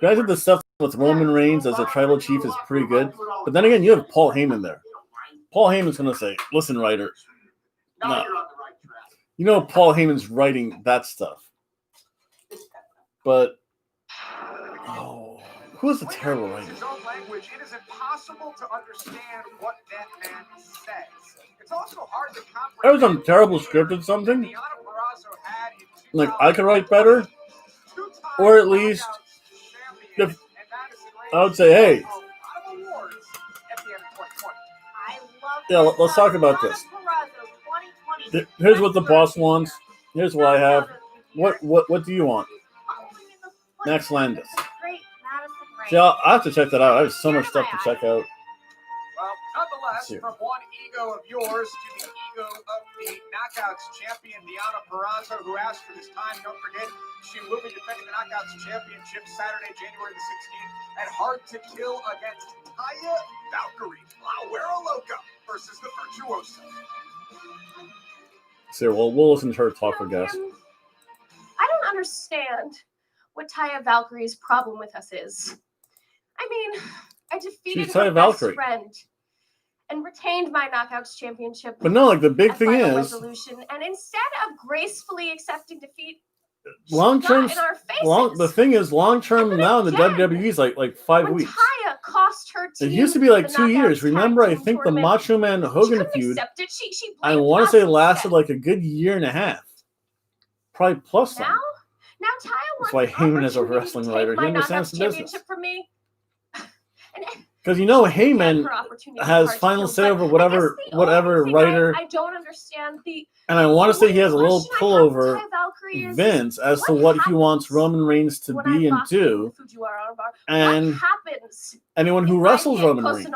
Granted, the stuff with Roman Reigns as a tribal chief is pretty good, but then again, you have Paul Heyman there. Paul Heyman's going to say, "Listen, writer, no. You know Paul Heyman's writing that stuff." But who's a terrible writer? It is impossible to understand what that man says. It's also hard to comprehend. That was some terrible scripted something. Like I could write better, or at least if I would say, hey, yeah, let's talk about this. Here's what the boss wants. Here's what I have. What do you want? Max Landis. See, I have to check that out. I have so much stuff to check out. Well, nonetheless, from one ego of yours to the ego of the Knockouts champion, Deonna Purrazzo, who asked for this time. Don't forget, she will be defending the Knockouts championship Saturday, January the 16th at Hard to Kill against Taya Valkyrie, La Güera Loca versus the Virtuosa. So we'll listen to her talk, I guess. I don't understand what Taya Valkyrie's problem with us is. I mean, I defeated her best friend and retained my Knockouts championship. But no, like the big thing is, resolution, and instead of gracefully accepting defeat, long-term. The thing is, long-term now in the WWE is like 5 weeks. Taya cost her team. It used to be like 2 years. Remember, I think the Macho Man Hogan feud, I want to say lasted like a good year and a half, probably plus some. Now Taya That's why Heyman is a wrestling writer. He understands the business. From me. Because Heyman has final say over whatever writer. I don't understand and I want to say he has a little pull over Vince as to what he wants Roman Reigns to be and do. And anyone who wrestles Roman Reigns.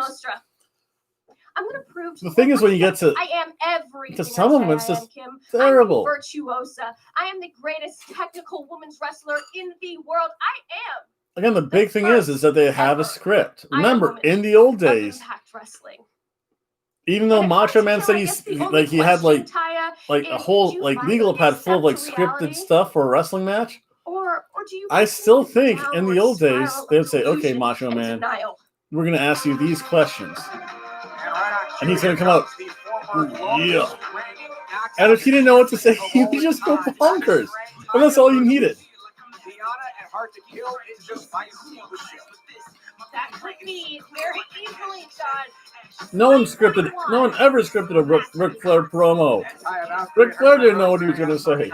I'm going to prove the thing is when you get to I am everything. To some of them, it's just terrible. I'm virtuosa. I am the greatest technical women's wrestler in the world. I am. Again, the big thing is that they have a script. Remember, in the old days, even though Macho Man said he had like a whole legal pad full of like scripted stuff for a wrestling match. Or do you? I still think in the old days they would say, "Okay, Macho Man, we're going to ask you these questions," and he's going to come out, yeah. And if he didn't know what to say, he would just go bonkers, and that's all you needed. Hard to Kill is just my stealership. That could be very easily done. No one ever scripted a Ric Flair promo. Ric Flair didn't know what he was going to say.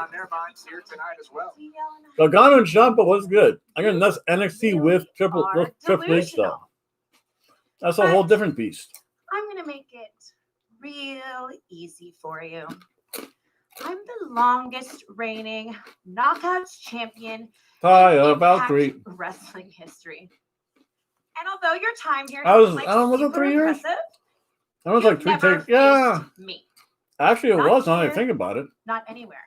Gargano and Ciampa was good. Again, that's NXT with Triple H though. That's a whole different beast. I'm going to make it real easy for you. I I'm the longest reigning Knockouts champion Taya in Valkyrie. Impact Wrestling history. And although your time here I was, is like I don't know, was it super 3 years? impressive, I was like 3 never takes. Yeah. faced me. Actually, it Not was, now that I here, think about it. Not anywhere.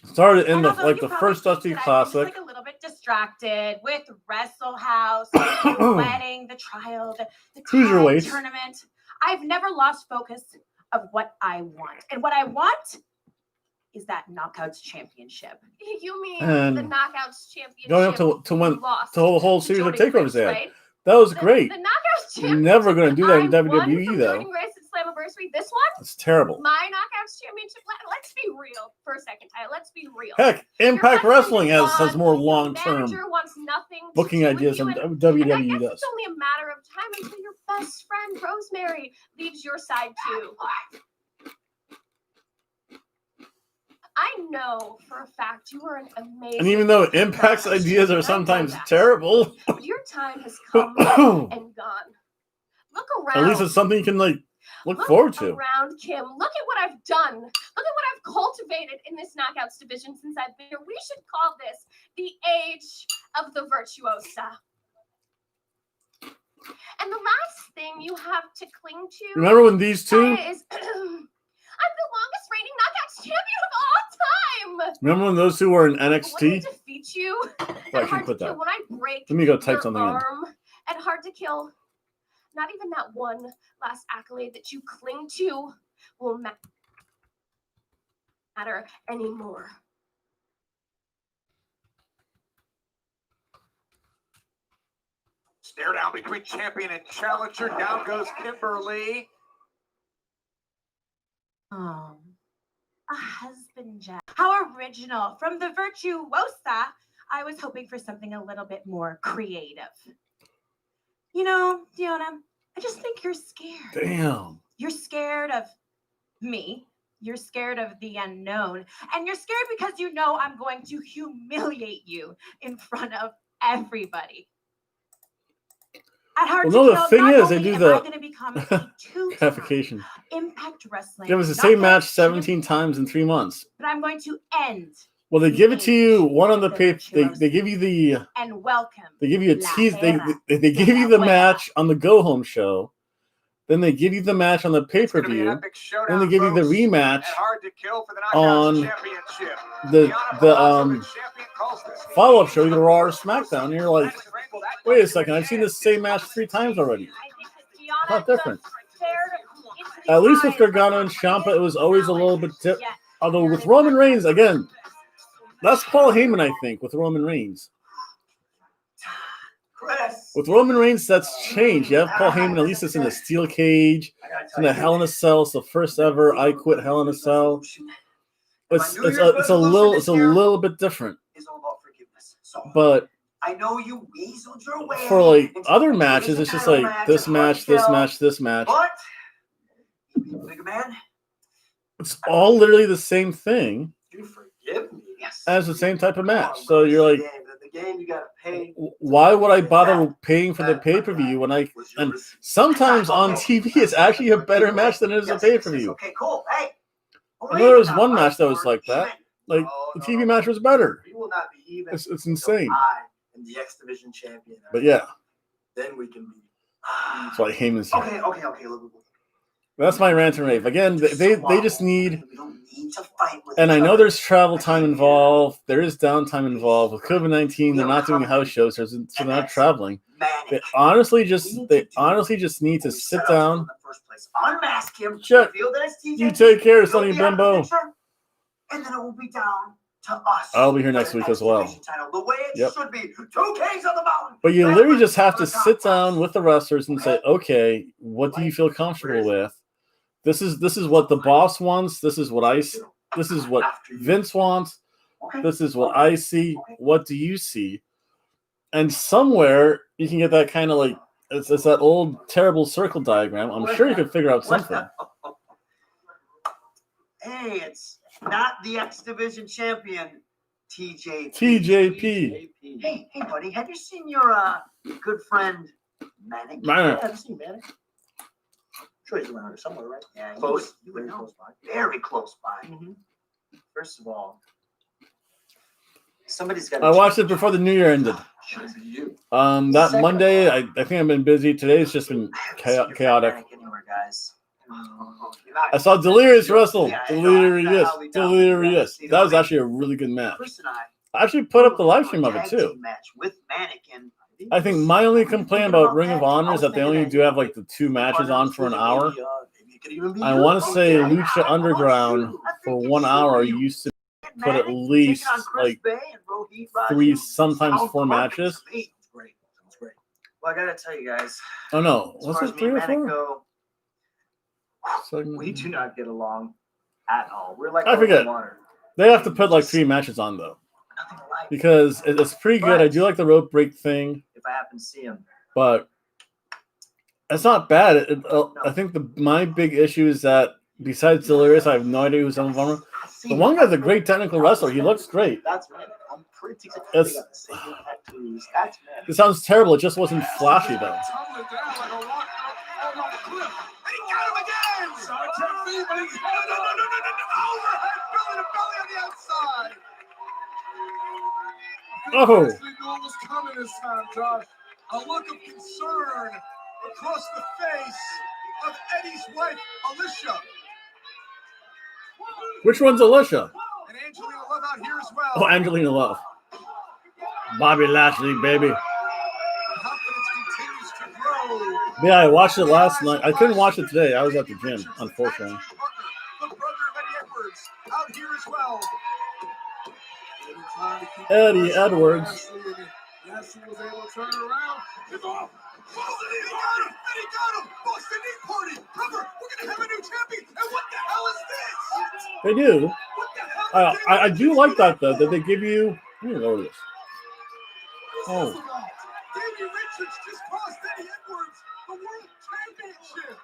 Started in And the although like you the probably first think Dusty that I've been Classic. just like a little bit distracted with Wrestle House, the wedding, the trial, the Cruiserweight tournament. I've never lost focus of what I want. And what I want is that Knockouts championship. You mean And the Knockouts championship? going up to win lost to a whole series of Jody takeovers they had. right? That was great. The Knockouts You're championship. never going to do that in I won WWE from though. Jordan Grace at Slammiversary. This one, It's terrible. my Knockouts championship. Let's be real for a second, Ty. Let's be real. Heck, Impact Your Wrestling husband has won. more Your long-term manager wants nothing to booking do with ideas you, than and WWE I guess does. it's only a matter of time until your best friend Rosemary leaves your side too. I know for a fact you are an amazing. And even though Impact's ideas are sometimes terrible, but your time has come and gone. Look around. at least it's something you can like look forward to. Around Kim, look at what I've done. Look at what I've cultivated in this Knockouts division since I've been here. We should call this the age of the virtuosa. And the last thing you have to cling to. Remember when these two? Is I'm the longest reigning Knockouts champion of all time. Remember when those two were in When I NXT? defeat you, Well, I and can hard put to kill, that. when I break Let me go type your something in. arm, and hard to kill, not even that one last accolade that you cling to will matter anymore. Stare down between champion and challenger. Down goes Kimberly. Oh, a husband Jack. How original. From the virtuosa, I was hoping for something a little bit more creative. You know, Deanna, I just think you're scared. Damn. You're scared of me. You're scared of the unknown. And you're scared because you know I'm going to humiliate you in front of everybody. At Hard Well, no, to the Kill, thing not is, they only do am the I gonna become a two-time gratification. Impact Wrestling. It was the same match Knockouts 17 champion, times in 3 months. but I'm going to end Well, they give it to you one on the the paper. They virtuoso. give you the and welcome. they give you a La tease. Era They give you the match on the go home show. Then they give you the match on the pay per view. Then they give you the rematch on the follow up show, either Raw or SmackDown. And you're like, wait a second, I've seen this same match 3 times already. It's not different. At least with Gargano and Ciampa, it was always a little bit different. Although with Roman Reigns, again, that's Paul Heyman, I think, with Roman Reigns. With Roman Reigns, that's changed. You have Paul Heyman, at least it's in a steel cage. It's in a Hell in a Cell. It's the first ever I Quit Hell in a Cell. It's a little bit different. But I know you weaseled your way for like other matches, it's just like this match, this match, this match. But big man, It's all literally the same thing you forgive me. Yes. as the same type of match. So you're like, The game you gotta pay. why would I bother paying for the pay-per-view when I and sometimes on TV it's actually a better match than it is a pay-per-view. Okay, cool. Hey. I know there was one match that was like that. Like the TV match was better. We will not be even. It's insane. I am the X Division champion. But yeah, Then we can be. that's why Heyman's here. Okay. Look. That's my rant and rave. Again, they just need. We don't need to fight with And each I know other. there's travel time involved. There is downtime involved. With COVID-19, they're not doing house shows, so they're not traveling. They honestly just need to sit down. Unmask him. Check. Reveal that it's TJ. You take care, He'll Sonny be out of the Bimbo. picture, and then it will be down to us. I'll be here next week as well. Title, the way it Yep. should be. 2 kings on the mountain. But you literally just have to sit down with the wrestlers and say, okay, what do you feel comfortable with? This is what the boss wants. This is what Vince wants. This is what I see. What do you see? And somewhere you can get that kind of like it's that old terrible circle diagram. I'm sure you could figure out something. Hey, it's not the X Division champion, TJP. TJP. Hey, buddy, have you seen your good friend Manic? Manic. Have you seen Manic? Sure, he's around here somewhere, right? Yeah, Close. You would know. Close by. Very close by. First of all, somebody's got. I watched it before the New Year ended. That Second Monday, of all, I think I've been busy. Today's just been chaotic. Anywhere, guys. I saw Delirious wrestle. Yeah, Delirious. That was actually a really good match. I actually put up the live stream of it too. Match with Mannequin. I think my only complaint about Ring of Honor is that they only do have like the 2 matches on for an hour. I want to say Lucha Underground for 1 hour used to put at least like 3, sometimes 4 matches. Well, I gotta tell you guys. Oh no, as was far it as 3 me or and Manic 4? go, we do not get along at all. We're like I forget. water. They have to put like 3 matches on though, because it's pretty good. I do like the rope break thing. If I happen to see him, but it's not bad. I think my big issue is that besides Delirious, I have no idea who's on the Honor. The one guy's a great technical wrestler. He looks great. That's man. I'm pretty excited. It sounds terrible. It just wasn't flashy though. Oh. Was coming this time, Josh. A look of concern across the face of Eddie's wife, Alicia. Which one's Alicia? And Angelina Love out here as well. Oh, Angelina Love. Bobby Lashley, baby. Confidence continues to grow. Yeah, I watched it last night. I couldn't watch it today. I was at the gym, unfortunately. The brother of Eddie Edwards out here as well. Eddie Edwards. Yes, he was able to turn around. He's off. He got him. Eddie got him. Boston Knee Party. Brother, we're going to have a new champion. And what the hell is this? They do. I do like that though, that they give you. Let me lower this. Oh. Davey Richards just cost Eddie Edwards the world championship.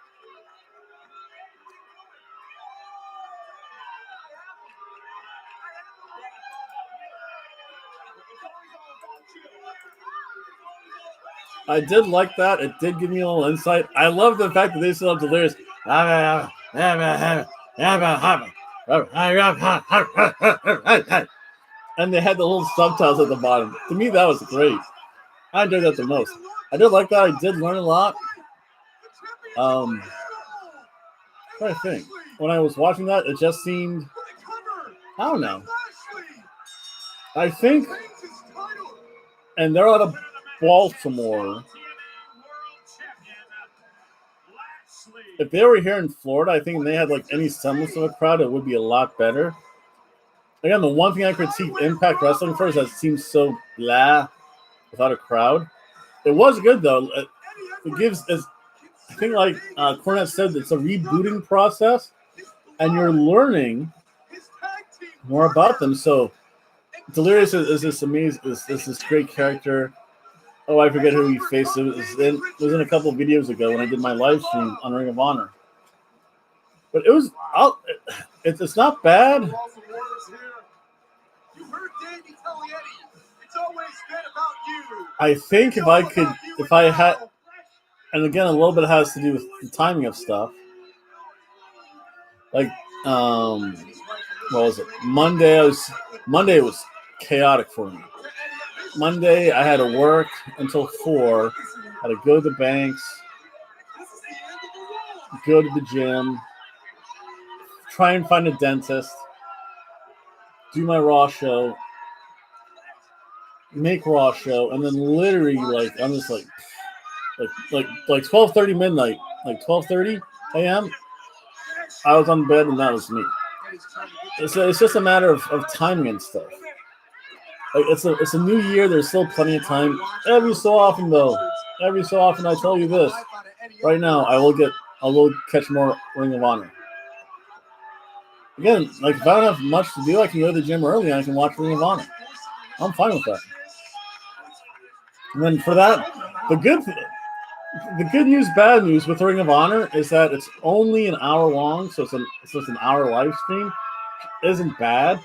I did like that. It did give me a little insight. I love the fact that they still have Delirious. And they had the little subtitles at the bottom. To me, that was great. I enjoyed that the most. I did like that. I did learn a lot. Trying to think. When I was watching that, it just seemed, I don't know. I think, and they're out of Baltimore. If they were here in Florida, I think they had like any semblance of a crowd, it would be a lot better. Again, the one thing I critique Impact Wrestling for is that it seems so blah without a crowd. It was good though. It gives, I think like Cornette said, it's a rebooting process, and you're learning more about them. So Delirious is this amazing, is this great character. Oh, I forget who he faced. It was in a couple of videos ago when I did my live stream on Ring of Honor. But it was, it's not bad. I think if I had, and again, a little bit has to do with the timing of stuff. Like, what was it? Monday was chaotic for me. Monday, I had to work until 4. Had to go to the banks, go to the gym, try and find a dentist, do my Raw show, make Raw show, and then literally, like, I'm just like 12:30 midnight, like 12:30 a.m. I was on bed and that was me. It's just a matter of timing and stuff. Like it's a new year. There's still plenty of time. Every so often, I tell you this. Right now, I will catch more Ring of Honor. Again, like if I don't have much to do, I can go to the gym early and I can watch Ring of Honor. I'm fine with that. And then for that, the good news, bad news with Ring of Honor is that it's only an hour long, so it's just an hour live stream. It isn't bad.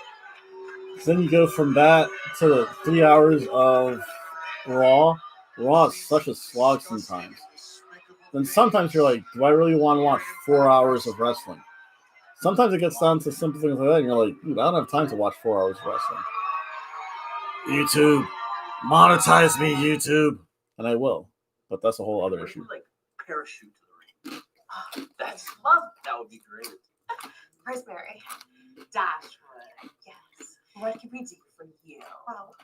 So then you go from that to the 3 hours of Raw. Raw is such a slog sometimes. then sometimes you're like, do I really want to watch 4 hours of wrestling? Sometimes it gets down to simple things like that, and you're like, dude, I don't have time to watch 4 hours of wrestling. YouTube, monetize me, YouTube, and I will, but that's a whole other issue. Like parachute to the ring. That's love. That would be great. Rosemary, Dashwood, yes. What can we do for you? Well,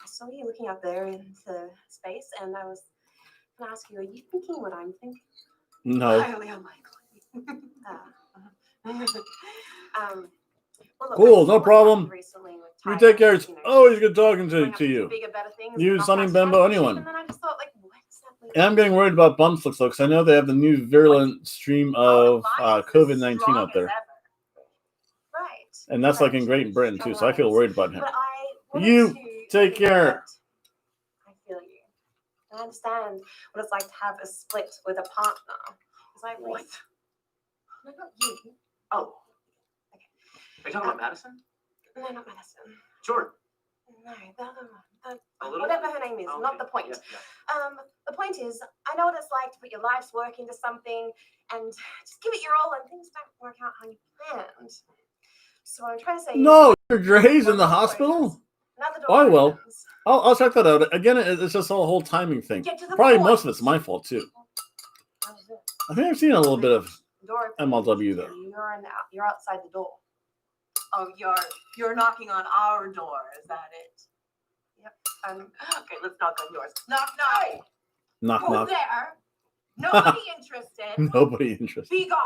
I saw you looking up there into space, and I was going to ask you, are you thinking what I'm thinking? No. Highly unlikely. Well, look, Cool, no problem. You take care. It's always good talking to you. You, Sonny Bimbo, anyone. And then I just thought, like, what's that? And I'm getting worried about Bumflix, though, because I know they have the new virulent stream of COVID-19 out there. Right. And that's like in Great Britain, too, so I feel worried about him. You take care. I feel you. I understand what it's like to have a split with a partner. It's like, what? No, not you. Oh. Okay. Are you talking about Madison? No, not Madison. Jordan. No, the other one. Whatever her name is, okay. not the point. Yeah. The point is, I know what it's like to put your life's work into something and just give it your all, and things don't work out how you planned. So what I'm trying to say No, Dre's in the hospital? Oh, I will. I'll check that out. Again, it's just a whole timing thing. Probably most of it's my fault, too. I think I've seen a little bit of MLW, though. You're outside the door. Oh, you're knocking on our door. Is that it? Yep. Okay, let's knock on yours. Knock, knock. Knock, Who's knock. there? Nobody interested. Nobody interested. Be gone.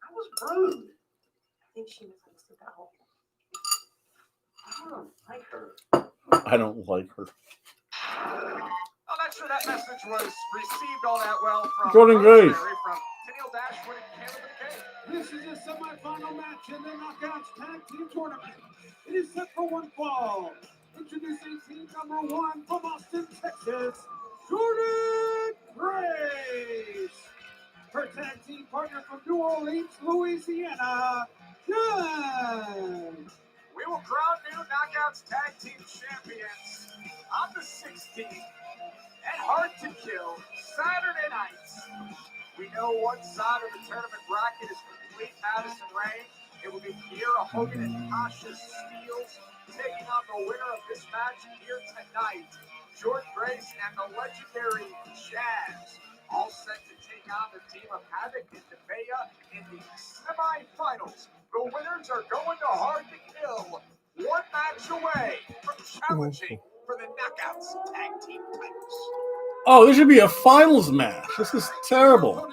I was rude. I think she misunderstood that whole thing. I don't like her. I don't like her. I'm not sure that message was received all that well from Jordan Grace. From Tennille Dashwood and Caleb McKay. This is a semifinal match in the Knockouts Tag Team Tournament. It is set for one fall. Introducing team number 1 from Austin, Texas, Jordan Grace. Her tag team partner from New Orleans, Louisiana, Gunn. We will crown new Knockouts Tag Team Champions on the 16th at Hard to Kill Saturday nights. We know one side of the tournament bracket is complete Madison Rain. It will be Kiera Hogan and Tasha Steeles taking on the winner of this match here tonight, Jordan Grace and the legendary Jazz, all set to take on the team of Havoc and Nevaeh in the semifinals. The winners are going to Hard to Kill, one match away from challenging for the Knockouts Tag Team titles. Oh, this should be a finals match. This is terrible.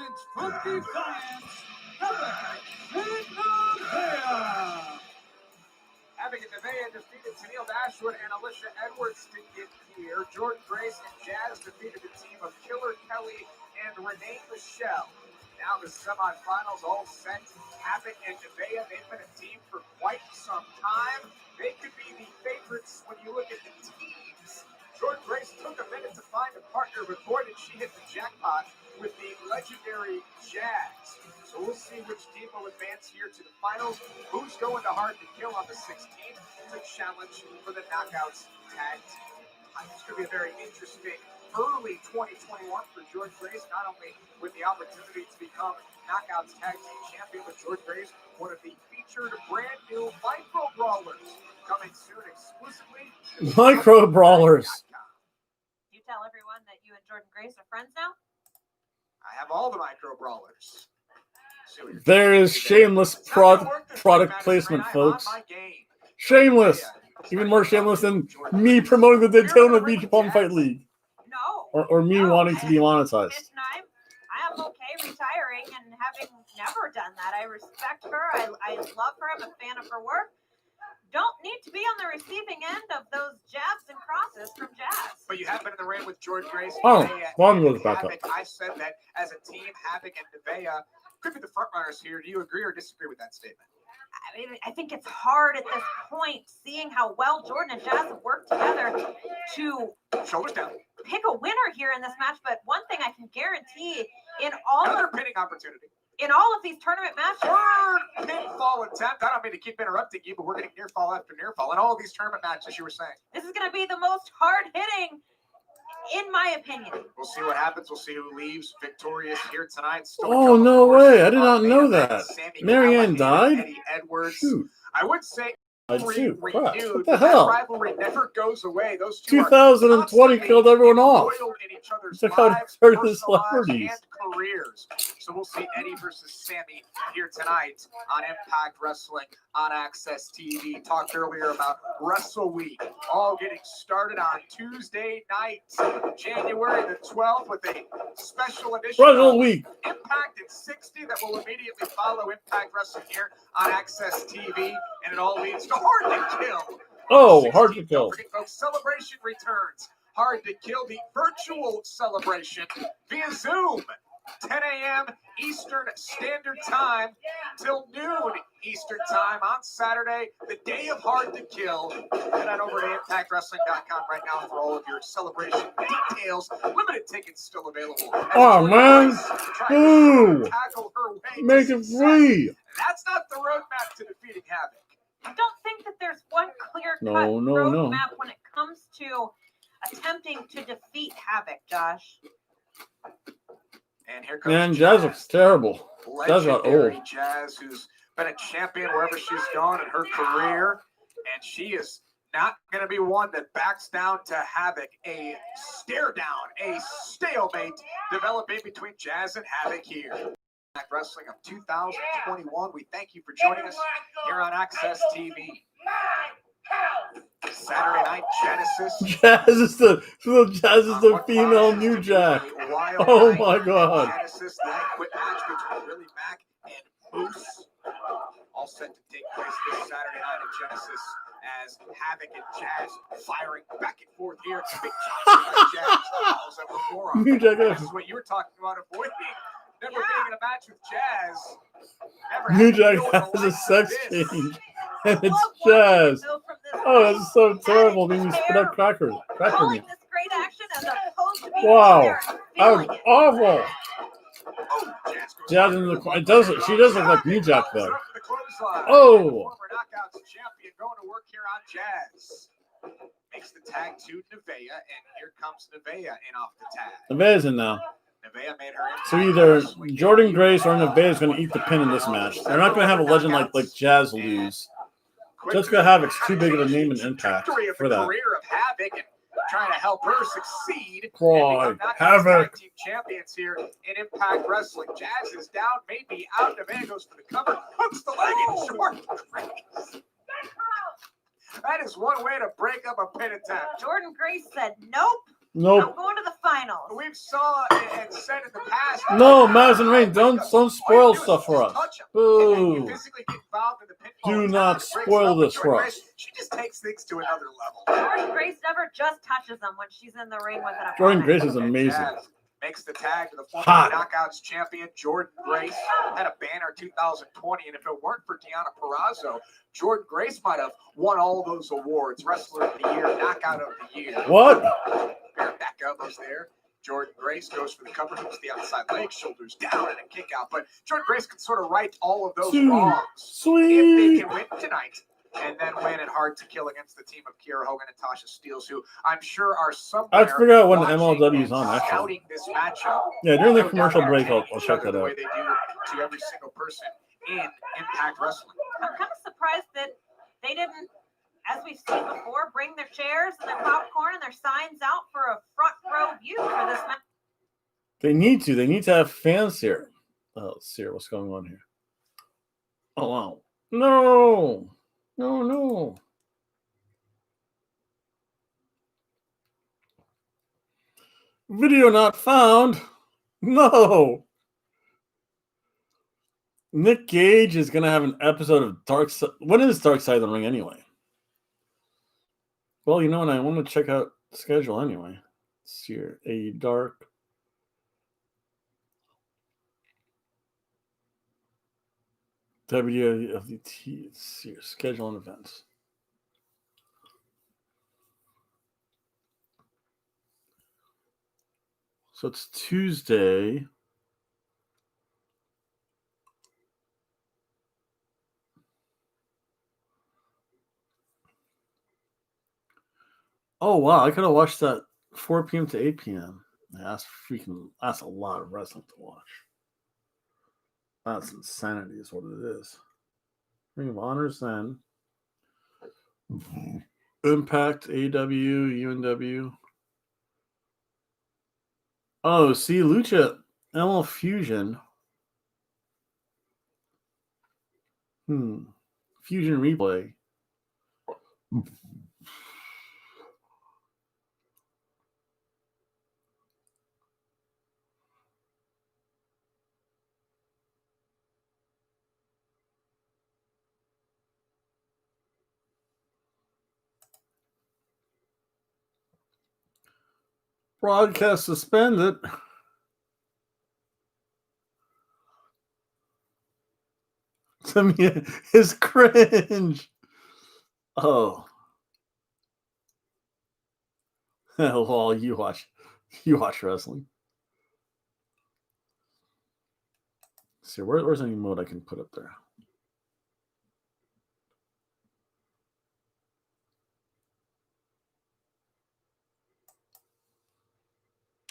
Havoc and Nevaeh defeated Tennille Dashwood and Alicia Edwards to get here. Jordan Grace and Jazz defeated the team of Killer Kelly and Renee Michelle. Now the semifinals all set. Havoc and Nevaeh, they've been a team for quite some time. They could be the favorites when you look at the teams. Jordan Grace took a minute to find a partner, but boy did she hit the jackpot with the legendary Jazz. So we'll see which team will advance here to the finals. Who's going to Hard to Kill on the 16th to challenge for the Knockouts Tag Team. It's going to be a very interesting early 2021 for George Grace, not only with the opportunity to become Knockouts Tag Team Champion, but George Grace, one of the featured brand new Micro Brawlers, coming soon exclusively. Micro Brawlers. You tell everyone that you and Jordan Grace are friends now? I have all the Micro Brawlers. There is shameless product placement, folks. Shameless. Even more shameless than me promoting the Daytona Beach Palm Fight League. No. Or me wanting to be monetized. Listen, I am okay retiring and having never done that. I respect her. I love her. I'm a fan of her work. Don't need to be on the receiving end of those jabs and crosses from Jazz. But you have been in the ring with George Grace. Oh, one goes back up. I said that as a team, Havoc and Nevaeh could be the front runners here. Do you agree or disagree with that statement? I mean, I think it's hard at this point, seeing how well Jordan and Jazz have worked together, to shoulders down, pick a winner here in this match. But one thing I can guarantee, in all another pinning opportunity. In all of these tournament matches. Third pinfall attempt. I don't mean to keep interrupting you, but we're getting near fall after near fall. In all of these tournament matches, you were saying. This is going to be the most hard-hitting in my opinion. We'll see what happens. We'll see who leaves victorious here tonight. Still to Oh, come, no of course, way. I did our not main know event, that. Sami Marianne Callihan, died? Eddie Edwards. Shoot. I would say Shoot. Crap. renewed, What the but that hell? rivalry never goes away. Those two 2020 are killed everyone off. embroiled in each other's Took out lives, 30 personal lives, celebrities. and careers. So we'll see Eddie versus Sami here tonight on Impact Wrestling on Access TV. Talked earlier about Wrestle Week, all getting started on Tuesday night, January the 12th, with a special edition Wrestle of Week. Impact at 60 that will immediately follow Impact Wrestling here on Access TV, and it all leads to Hard to Kill. Oh, Hard to Kill. Don't forget, folks, Celebration returns. Hard to Kill, the virtual celebration via Zoom. 10 a.m. Eastern Standard Time till noon Eastern Time on Saturday, the day of Hard to Kill. Head on over to ImpactWrestling.com right now for all of your celebration details. Limited tickets still available. Oh, man. Ooh. Tackle her way Make to it success. free. That's not the roadmap to defeating Havoc. I don't think that there's one clear-cut No. roadmap when it comes to attempting to defeat Havoc, Josh. And here comes Man, Jazz looks terrible. Jazz got legendary old. Jazz, who's been a champion wherever she's gone in her career, and she is not going to be one that backs down to Havoc. A stare down, a stalemate developing between Jazz and Havoc here. Impact Wrestling of 2021. We thank you for joining us here on Access TV. Saturday Night Genesis. Jazz is the female New Jack. Oh my God. Genesis leg quit match between Willie Mack and Moose. All set to take place this Saturday night at Genesis as Havoc and Jazz firing back and forth here. Big chops by Jazz. Follows up with forearm. New Jack. This is what you were talking about, avoiding. Never being in a match with Jazz. Never New having to Jack deal with the has a likes of sex this. change. And it's Jazz. Oh, that's so terrible. Made me spit out cracker Calling meat. this great action as opposed to being Wow. there and That was feeling it. awful. Oh, Jazz goes Jazz in the it does she does look like New Jack though. up the clothesline. Oh. Former Knockouts champion going to work here on Jazz. Makes the tag to Nevaeh, and here comes Nevaeh in off the tag. Nevaeh's in now. Nevaeh made her So either Jordan Grace or Nevaeh is going to eat the pin in this match. They're not going to have a legend like Jazz lose. Jessica Havoc's too big of a name and impact victory of for the that. career of Havoc and trying to help her succeed. Boy, and become Knockouts Havoc. Tag Team champions here in Impact Wrestling. Jazz is down, maybe out. Nevaeh goes for the cover, hooks the leg in Jordan Grace. That is one way to break up a pin attempt. Jordan Grace said, nope. Nope. I'm going to the finals. We've saw and said in the past. No, Madison Rain, don't spoil stuff for us. Boo. Do not spoil this for us. She just takes things to another level. Jordan Grace never just touches them when she's in the ring with an opponent. Jordan Grace is amazing. Makes the tag to the former Hot. Knockouts champion, Jordan Grace. Had a banner 2020, and if it weren't for Deonna Purrazzo, Jordan Grace might have won all those awards. Wrestler of the Year, Knockout of the Year. What? Back elbows there. Jordan Grace goes for the cover, hooks the outside leg, shoulders down, and a kick out. But Jordan Grace can sort of right all of those wrongs if they can win tonight. And then win it hard to kill against the team of Kiera Hogan and Tasha Steeles, who I'm sure are somewhere. I forgot when the watching MLW is and on, actually. scouting this matchup. Yeah, during the No commercial doubt break, I'll entertaining check each other that the way out. they do to every single person in Impact Wrestling. I'm kind of surprised that they didn't, as we've seen before, bring their chairs and their popcorn and their signs out for a front row view for this match. They need to. They need to have fans here. Oh, let's see here. What's going on here? Oh, wow. No. No. Video not found. No. Nick Gage is going to have an episode of Dark Side. When is Dark Side of the Ring anyway? Well, you know what? I want to check out the schedule anyway. Let's see here. A Dark. WWT. Let's see here. Schedule and events. So it's Tuesday. Oh, wow. I could have watched that 4 p.m. to 8 p.m. Yeah, that's a lot of wrestling to watch. That's insanity is what it is. Ring of Honor's then. Impact, AEW, UNW. Oh, see, Lucha, ML Fusion. Fusion Replay. Broadcast suspended. To me, it's cringe. Oh. Well, you watch wrestling. Let's see, where's any mode I can put up there?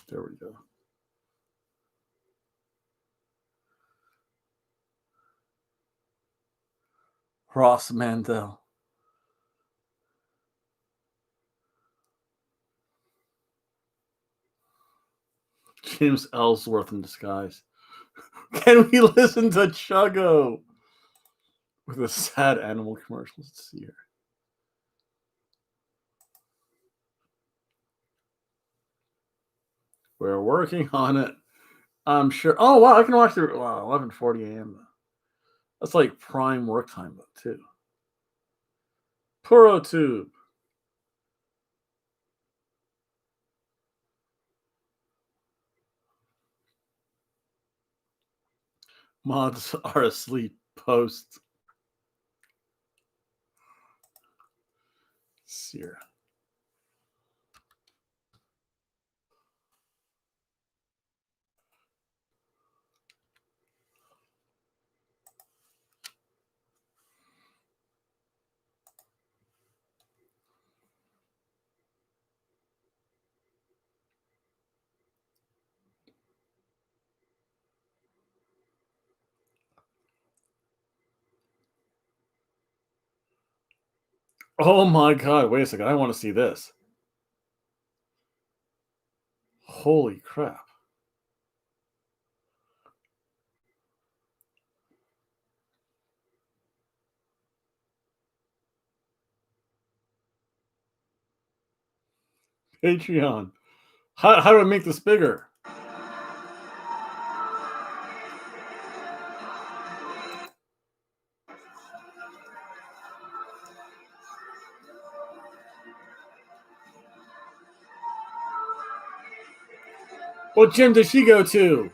There we go. Ross Mandel. James Ellsworth in disguise. Can we listen to Chuggo with a sad animal commercial? Let's see here. We're working on it. I'm sure. Oh, wow. I can watch it. Wow, 11:40 a.m. That's like prime work time, though, too. PuroTube. Mods are asleep. Post. Sear. Oh my god, wait a second. I want to see this. Holy crap. Patreon. How do I make this bigger? What gym does she go to?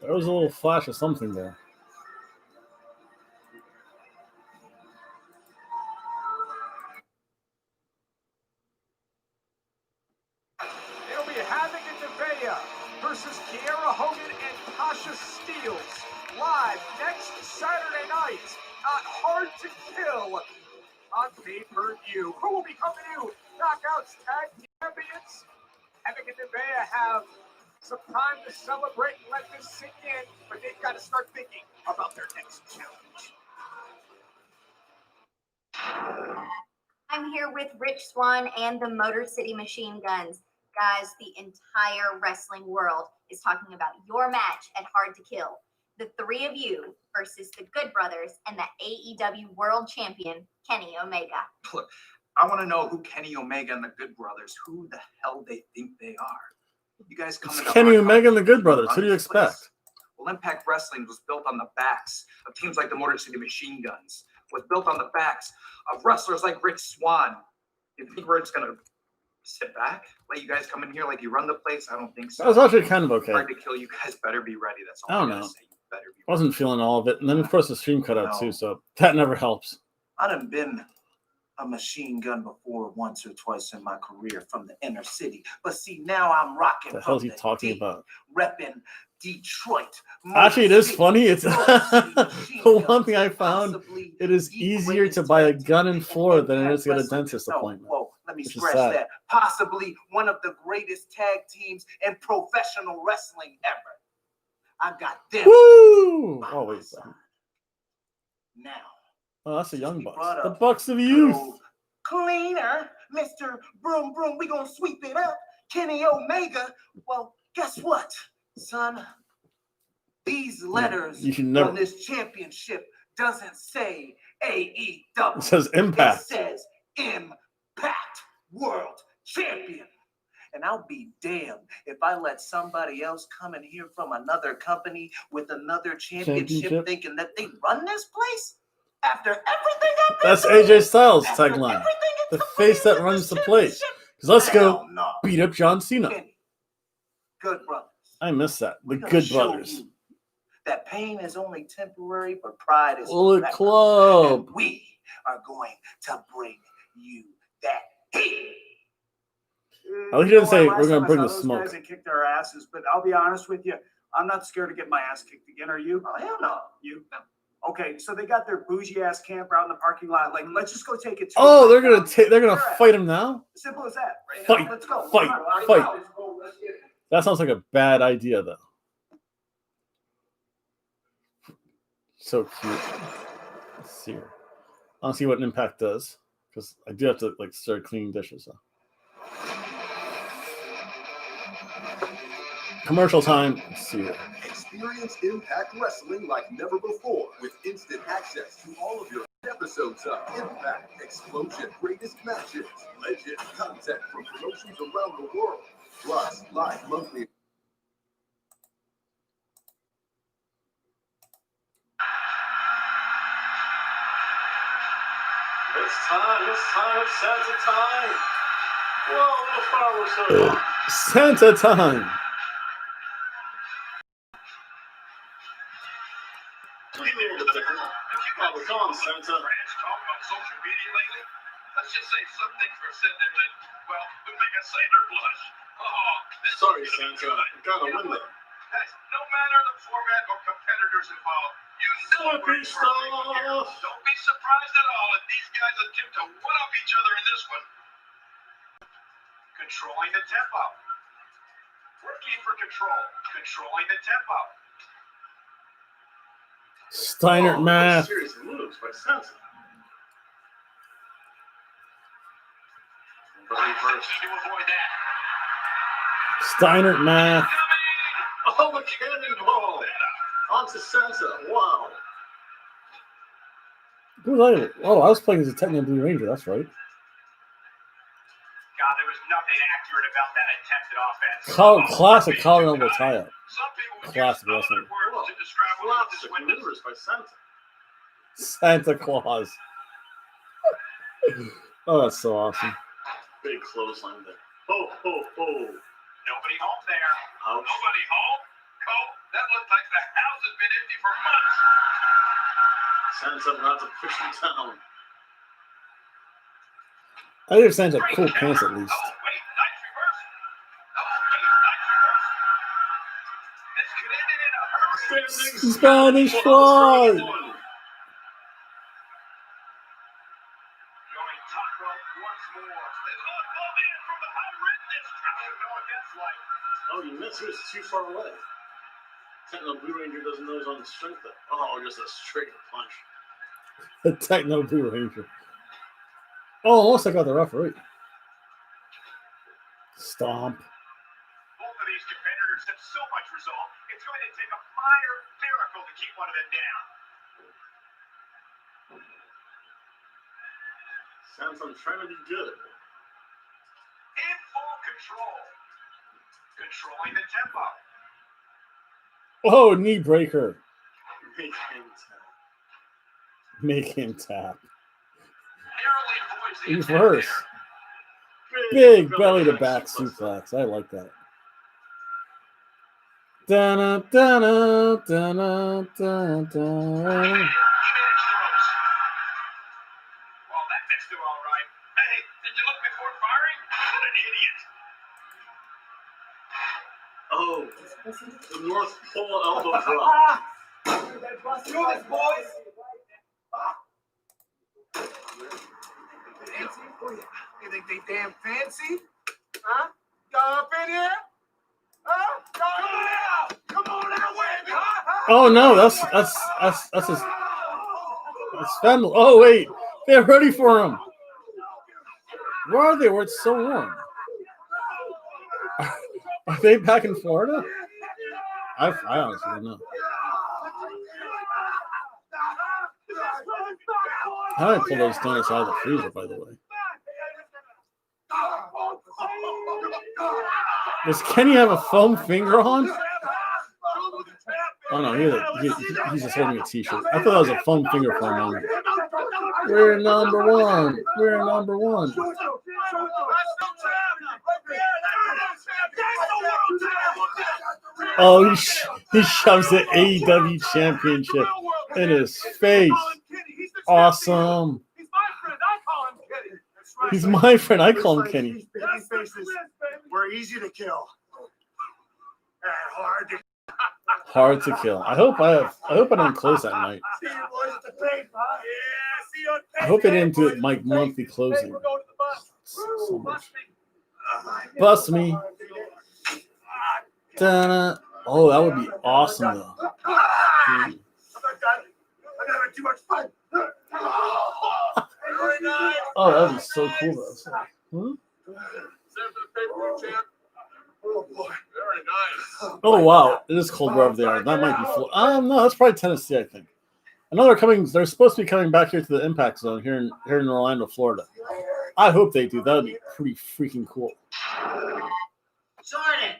There was a little flash of something there. It'll be Havoc and Nevaeh versus Kiera Hogan and Tasha Steelz live next Saturday night at Hard to Kill on pay-per-view. Who will become the new Knockouts Tag Champions? Havoc and Nevaeh have some time to celebrate and let this sink in, but they've got to start thinking about their next challenge. I'm here with Rich Swann and the Motor City Machine Guns. Guys, the entire wrestling world is talking about your match at Hard to Kill. The three of you versus the Good Brothers and the AEW World Champion, Kenny Omega. Look, I want to know who Kenny Omega and the Good Brothers, who the hell they think they are. You guys coming up. Kenny Omega and the Good Brothers. Who do you expect? Well, Impact Wrestling was built on the backs of teams like the Motor City Machine Guns. Was built on the backs of wrestlers like Rich Swann. You think we're just gonna sit back, let you guys come in here like you run the place? I don't think so. That was actually kind of okay. Hard to Kill. You guys better be ready. That's all I don't gotta know. say. You better be I wasn't feeling all of it, and then of course the stream cut out too, so that never helps. I done been a machine gun before once or twice in my career from the inner city. But see, now I'm rocking What the hell is from he the talking deep, about? repping Detroit. Actually, it is funny. It's the one thing I found. It is easier to buy a gun in Florida than it is to get a dentist appointment. Whoa, let me which is scratch sad. that. Possibly one of the greatest tag teams in professional wrestling ever. I got them. Woo! Oh wait. Now. Oh, that's the Young Bucks. The Bucks of Youth. Cleaner, Mr. Broom Broom. We gonna sweep it up. Kenny Omega. Well, guess what, son? These letters You should never. on this championship doesn't say AEW. It says Impact. It says Impact World Champion. And I'll be damned if I let somebody else come in here from another company with another championship thinking that they run this place after everything I've been That's through, AJ Styles' after tagline. everything The face that runs the place. Because let's go beat up John Cena. Good brothers. I miss that. The Gonna Good show Brothers. you that pain is only temporary, but pride is Bullet forever. Club. And we are going to bring you that heat. At least he didn't say Last we're going time to bring I the saw those smoke. guys, they kicked their asses, but I'll be honest with you, I'm not scared to get my ass kicked again. Are you? Oh, hell no. You? No. Okay, so they got their bougie ass camper out in the parking lot. Like, let's just go take it to. Oh, they're gonna fight him now? Simple as that. Right? Fight, Let's go. fight, Come on, fight. let's go. Let's get it. That sounds like a bad idea, though. So cute. Let's see here. I want to see what Impact does because I do have to like start cleaning dishes. So. Commercial time. Let's see here. Experience Impact Wrestling like never before with instant access to all of your episodes of Impact, Explosion, Greatest Matches, Legend, content from promotions around the world, plus live monthly. It's Santa time. Whoa, the fireworks are Santa time. Come on, Santa. Talk about social media lately. Let's just say some things were said there that, well, would make a sailor blush. Oh, sorry, Santa. Got a window. No matter the format or competitors involved, you celebrate stuff. Don't be surprised at all if these guys attempt to one-up each other in this one. Controlling the tempo. Working for control. Controlling the tempo. Steiner math. Serious moves by Santa. To avoid that. Steiner math. Oh, a cannonball. Onto Santa. Wow. Who was I? Oh, I was playing as a Techno Blue Ranger. That's right. God, there was nothing accurate about that attempted offense. Classic collar elbow tie-up. Classic wrestling. Classic maneuvers by Santa. Santa Claus. Oh, that's so awesome. Big clothesline there. Ho, ho, ho. Nobody home there. Ouch. Nobody home. Cole, that looks like the house has been empty for months. Santa about to push him down. I think Santa had cool pants at least. Oh, wait, nice reverse. Oh, wait, nice reverse. This could end it in a hurry. Spanish fly. Going top rope once more. They look all in from the high red district. I don't know what that's like. Oh, you missed. He was too far away. Techno Blue Ranger doesn't know he's on the strength there. Oh, just a straight punch. The Techno Blue Ranger. Oh, almost I got the referee. Stomp. Both of these competitors have so much resolve, it's going to take a minor miracle to keep one of them down. Sounds I'm trying to be good. In full control. Controlling the tempo. Oh, knee breaker. Make him tap. Make him tap. Narrowly avoids the Reverse. Big belly to back suplex. I like that. Da-na, da-na, da-na, da-na. Oh, the North Pole elbow drop. Do this, boys. Fancy? You think they damn fancy? Huh? Y'all up in here? Huh? Come on out, baby! Huh? Oh no, that's his. That's family. Oh wait, they're ready for him. Where are they? Where it's so warm? Are they back in Florida? I honestly don't know. How did I pull those donuts out of the freezer, by the way? Does Kenny have a foam finger on? Oh no, he's just holding a t-shirt. I thought that was a foam finger for a moment. We're number one. We're number one. Oh, he shoves the AEW championship in his face. Awesome. He's my friend. I call him Kenny. We're easy to kill. And hard to kill. I hope I don't close that night. See you boys at the tape, huh? Yeah, see you on I hope they didn't do it like monthly closing. We're going to the bus. So much. Bust me. Da-na. Oh, that would be awesome though. I'm not done. I'm having too much fun. Very nice. Oh, that would be so cool though. Oh boy, very nice. Oh wow, it is cold wherever they are. That might be full. No, that's probably Tennessee, I think. I know they're supposed to be coming back here to the Impact Zone here in Orlando, Florida. I hope they do. That would be pretty freaking cool. Jordan.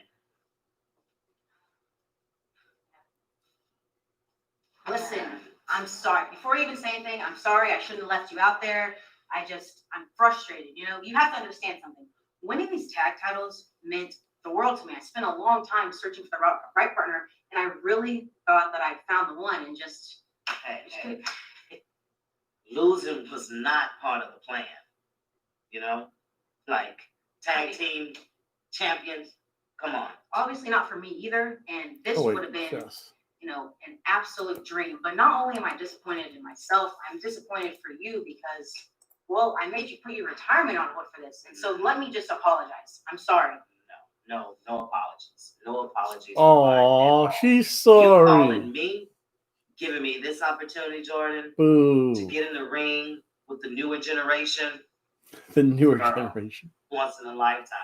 Listen, I'm sorry. Before you even say anything, I'm sorry. I shouldn't have left you out there. I'm frustrated. You know, you have to understand something. Winning these tag titles meant the world to me. I spent a long time searching for the right partner, and I really thought that I found the one. And just Hey. Losing was not part of the plan. You know, like tag team champions. Come on. Obviously not for me either. And this would have been, yes. you know, an absolute dream. But not only am I disappointed in myself, I'm disappointed for you because, well, I made you put your retirement on hold for this. And so let me just apologize. I'm sorry. No apologies. No apologies. Oh, she's You sorry. calling me, giving me this opportunity, Jordan, Boo. to get in the ring with the newer generation. The newer generation. Once in a lifetime.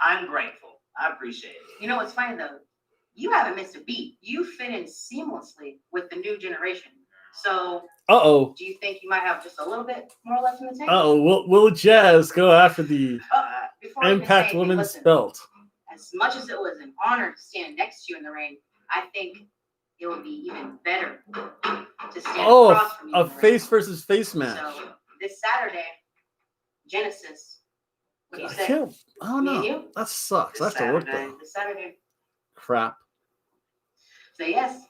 I'm grateful. I appreciate it. You know what's funny though? You haven't missed a beat. You fit in seamlessly with the new generation. So, Uh-oh. do you think you might have just a little bit more left in the tank? Uh-oh. Will Jazz go after the Before I even say Impact anything, Women's listen, belt? As much as it was an honor to stand next to you in the ring, I think it would be even better to stand across from you. A face versus face match. So this Saturday, Genesis. What do you say? I don't know. That sucks. I have to work though. This Saturday. Crap. Say yes.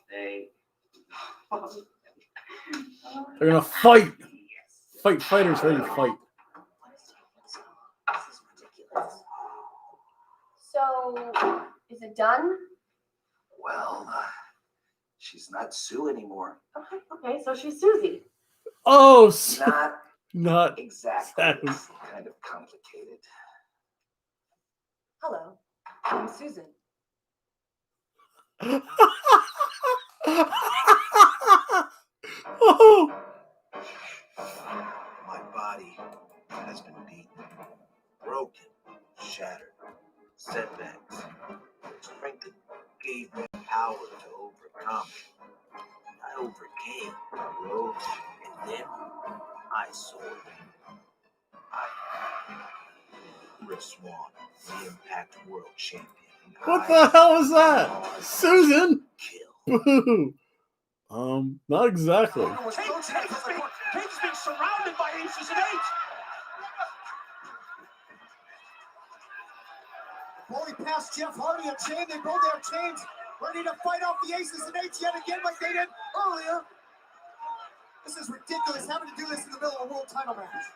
They're gonna fight. Fighters ready to fight. So, is it done? Well, she's not Sue anymore. Okay, so she's Susie. Oh, not exactly. Sad. It's kind of complicated. Hello, I'm Susan. Oh. My body has been beaten, broken, shattered, setbacks. Strength gave me power to overcome. I overcame, I rose, and then I soared. Rich Swan, the Impact World Champion. What the hell is that? Susan? Boo. Not exactly. Kate's being surrounded by aces and eights. Bully past Jeff Hardy and Chain. They both have chains. Ready to fight off the aces and eights yet again like they did earlier. This is ridiculous having to do this in the middle of a world title match.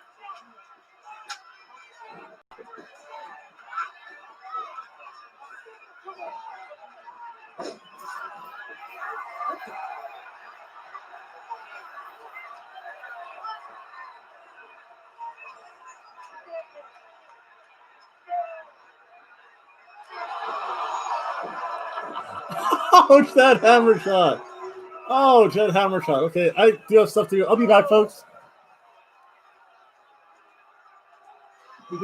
Oh, Chad hammer shot. Oh, Chad hammer shot. Okay, I do have stuff to do. I'll be back, folks. I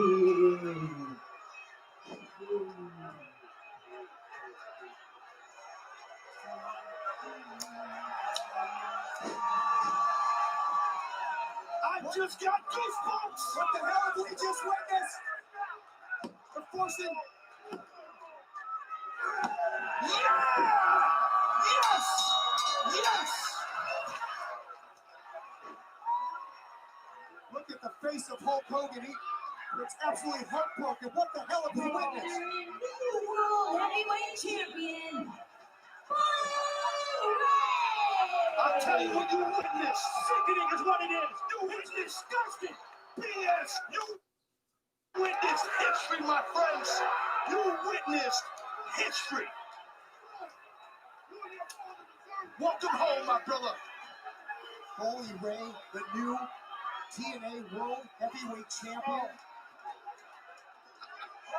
just got goosebumps! What the hell have we just witnessed? They're forcing. Yeah! Yes! Yes! Look at the face of Hulk Hogan. It's absolutely heartbroken. What the hell have we witnessed? New World Heavyweight Champion. I'll tell you what you witnessed. Sickening is what it is. You witnessed disgusting. BS. You witnessed history, my friends. You witnessed history. Welcome home, my brother. Holy Ray, the new TNA World Heavyweight Champion.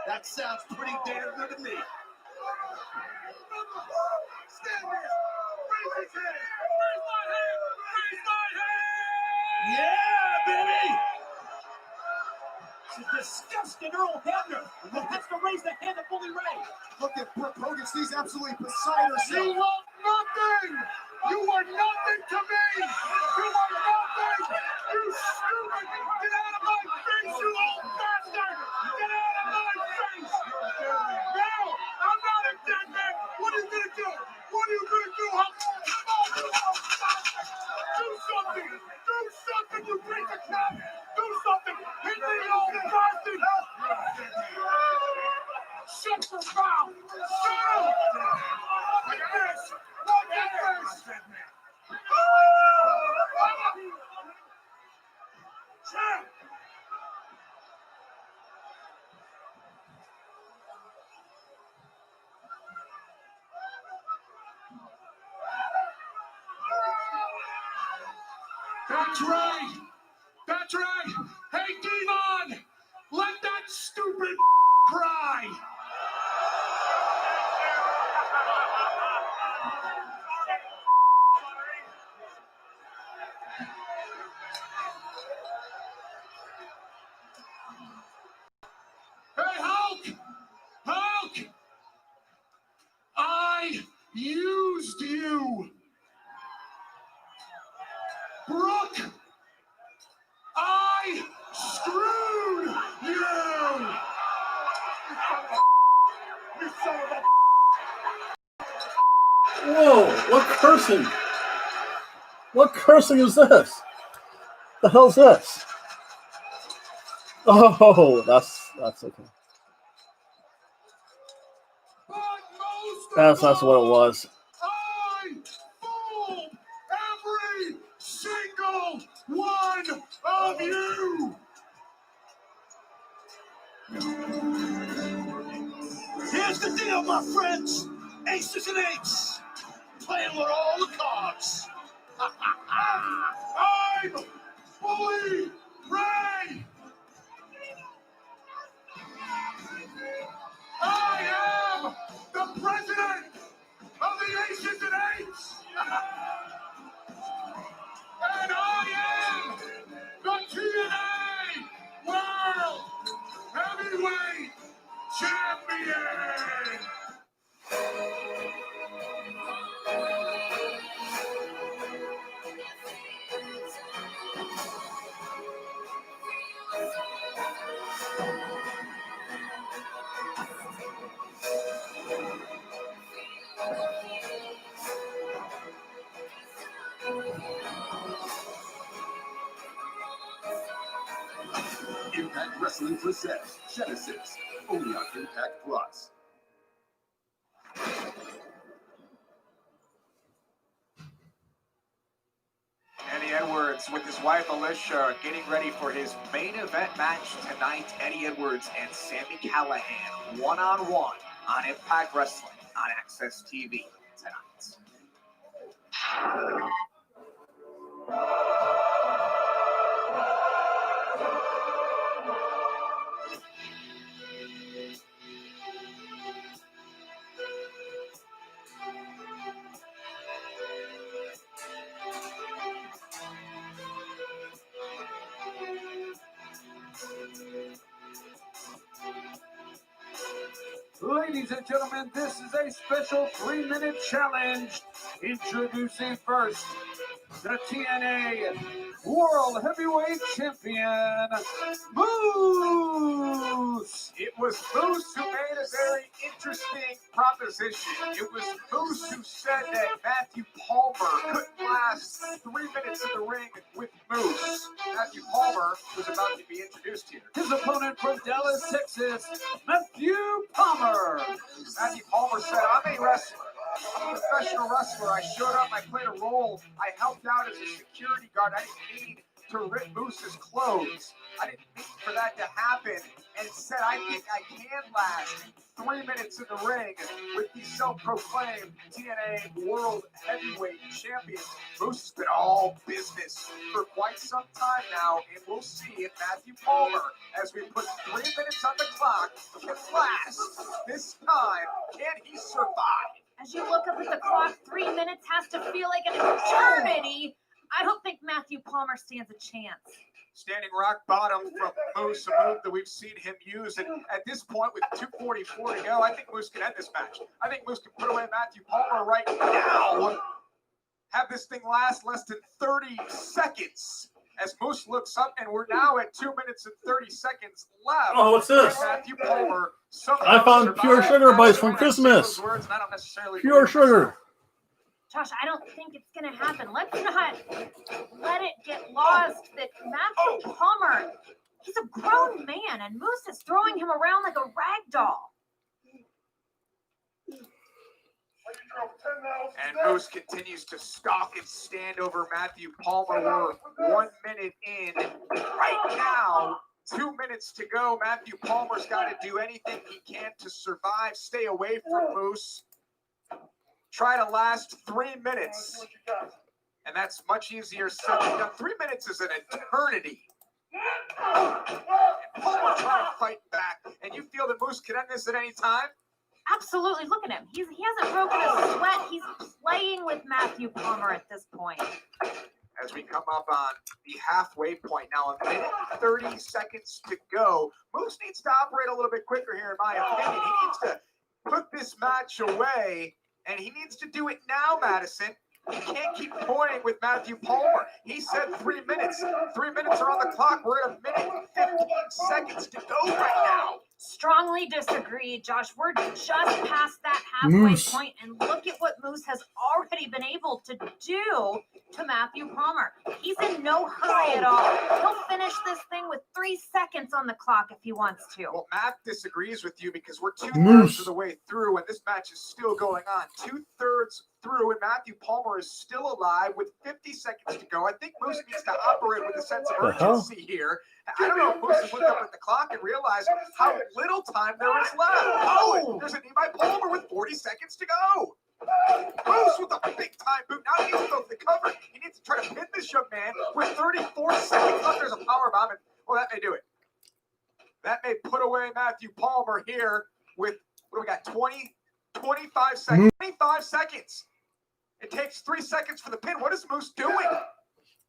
That sounds pretty damn good to me. Stand here. Raise his hand. Raise my hand. Raise my hand. Yeah, baby. It's a disgusting Earl Hebner that has to raise the hand of Bully Ray. Look at Brooke Hogan. She's absolutely beside herself. You want nothing. You are nothing to me. You are nothing. You stupid. Get out of my face, you old bastard. Get out of my face. No, I'm not a dead man. What are you going to do? What are you going to do, Hulk? Come on, you old bastard. Do something. Do something, you piece of crap. Do something. Hit me, you old bastard. Shut your mouth. Shut up. Look at this. Look at this. Champ. That's right. That's right. Hey, Devon, let that stupid cry. Hey, Hulk! Hulk! I used you. Brooke, I screwed you. You son of a... Whoa, what cursing? What cursing is this? The hell's this? Oh, that's okay. That's what it was. I fooled every single one of you. Here's the deal, my friends. Aces and eights. Playing with all the cards. I'm Bully Ray. I am the president of the Aces and Eights. And I am the TNA World Heavyweight Champion. Impact Wrestling presents Genesis, only on Impact Plus. Eddie Edwards with his wife Alicia getting ready for his main event match tonight. Eddie Edwards and Sami Callihan one-on-one on Impact Wrestling on Access TV tonight. Ladies and gentlemen, this is a special 3-minute challenge. Introducing first, the TNA World Heavyweight Champion, Moose. It was Moose who made a very interesting proposition. It was Moose who said that Matthew Palmer couldn't last 3 minutes in the ring with Moose. Matthew Palmer was about to be introduced here. His opponent from Dallas, Texas, Matthew Palmer. Matthew Palmer said, I'm a wrestler. I'm a professional wrestler. I showed up. I played a role. I helped out as a security guard. I didn't need to rip Moose's clothes. I didn't mean for that to happen. And said, I think I can last 3 minutes in the ring with the self-proclaimed TNA World Heavyweight Champion. Moose has been all business for quite some time now, and we'll see if Matthew Palmer, as we put 3 minutes on the clock, can last this time. Can he survive? As you look up at the clock, 3 minutes has to feel like an eternity. I don't think Matthew Palmer stands a chance. Standing rock bottom from Moose, a move that we've seen him use. And at this point, with 2:44 to go, I think Moose can end this match. I think Moose can put away Matthew Palmer right now. Have this thing last less than 30 seconds. As Moose looks up, and we're now at 2 minutes and 30 seconds left. Oh, what's this? Matthew Palmer. I found pure sugar bites from Christmas. Pure sugar. Josh, I don't think it's going to happen. Let's not let it get lost that Matthew Palmer, he's a grown man, and Moose is throwing him around like a rag doll. And Moose continues to stalk and stand over Matthew Palmer. We're 1 minute in. Right now, 2 minutes to go. Matthew Palmer's got to do anything he can to survive. Stay away from Moose. Try to last 3 minutes. And that's much easier said than done. 3 minutes is an eternity. And Palmer trying to fight back. And you feel that Moose can end this at any time? Absolutely. Look at him. He hasn't broken a sweat. He's playing with Matthew Palmer at this point. As we come up on the halfway point now, 1 minute 30 seconds to go. Moose needs to operate a little bit quicker here, in my opinion. He needs to put this match away, and he needs to do it now, Madison. He can't keep toying with Matthew Palmer. He said 3 minutes. 3 minutes are on the clock. We're at 1 minute and 15 seconds to go right now. Strongly disagree, Josh. We're just past that halfway point, and look at what Moose has already been able to do to Matthew Palmer. He's in no hurry at all. He'll finish this thing with 3 seconds on the clock if he wants to. Well, Matt disagrees with you because we're 2/3 of the way through, and this match is still going on. 2/3 through, and Matthew Palmer is still alive with 50 seconds to go. I think Moose needs to operate with a sense of urgency here. I don't know if Moose has looked up at the clock and realized how little time there is left. Oh, there's a knee by Palmer with 40 seconds to go. Moose with a big-time boot. Now he needs to go for the cover. He needs to try to pin this young man with 34 seconds left. There's a powerbomb, and well, that may do it. That may put away Matthew Palmer here with, what do we got, 25 seconds. 25 seconds. It takes 3 seconds for the pin. What is Moose doing?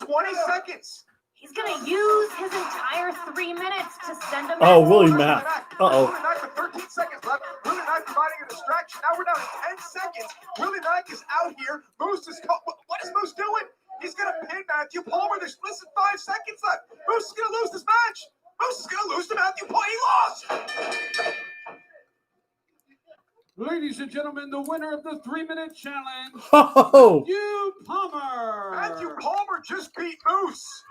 20 seconds. He's going to use his entire 3 minutes to send him. Oh, Willie Mack. Uh-oh. Willie Mack with 13 seconds left. Willie Mack providing a distraction. Now we're down to 10 seconds. Willie Mack is out here. Moose is caught. What is Moose doing? He's going to pin Matthew Palmer. There's less than 5 seconds left. Moose is going to lose this match. Moose is going to lose to Matthew Palmer. He lost. Ladies and gentlemen, the winner of the 3-minute challenge, Matthew Palmer. Matthew Palmer just beat Moose.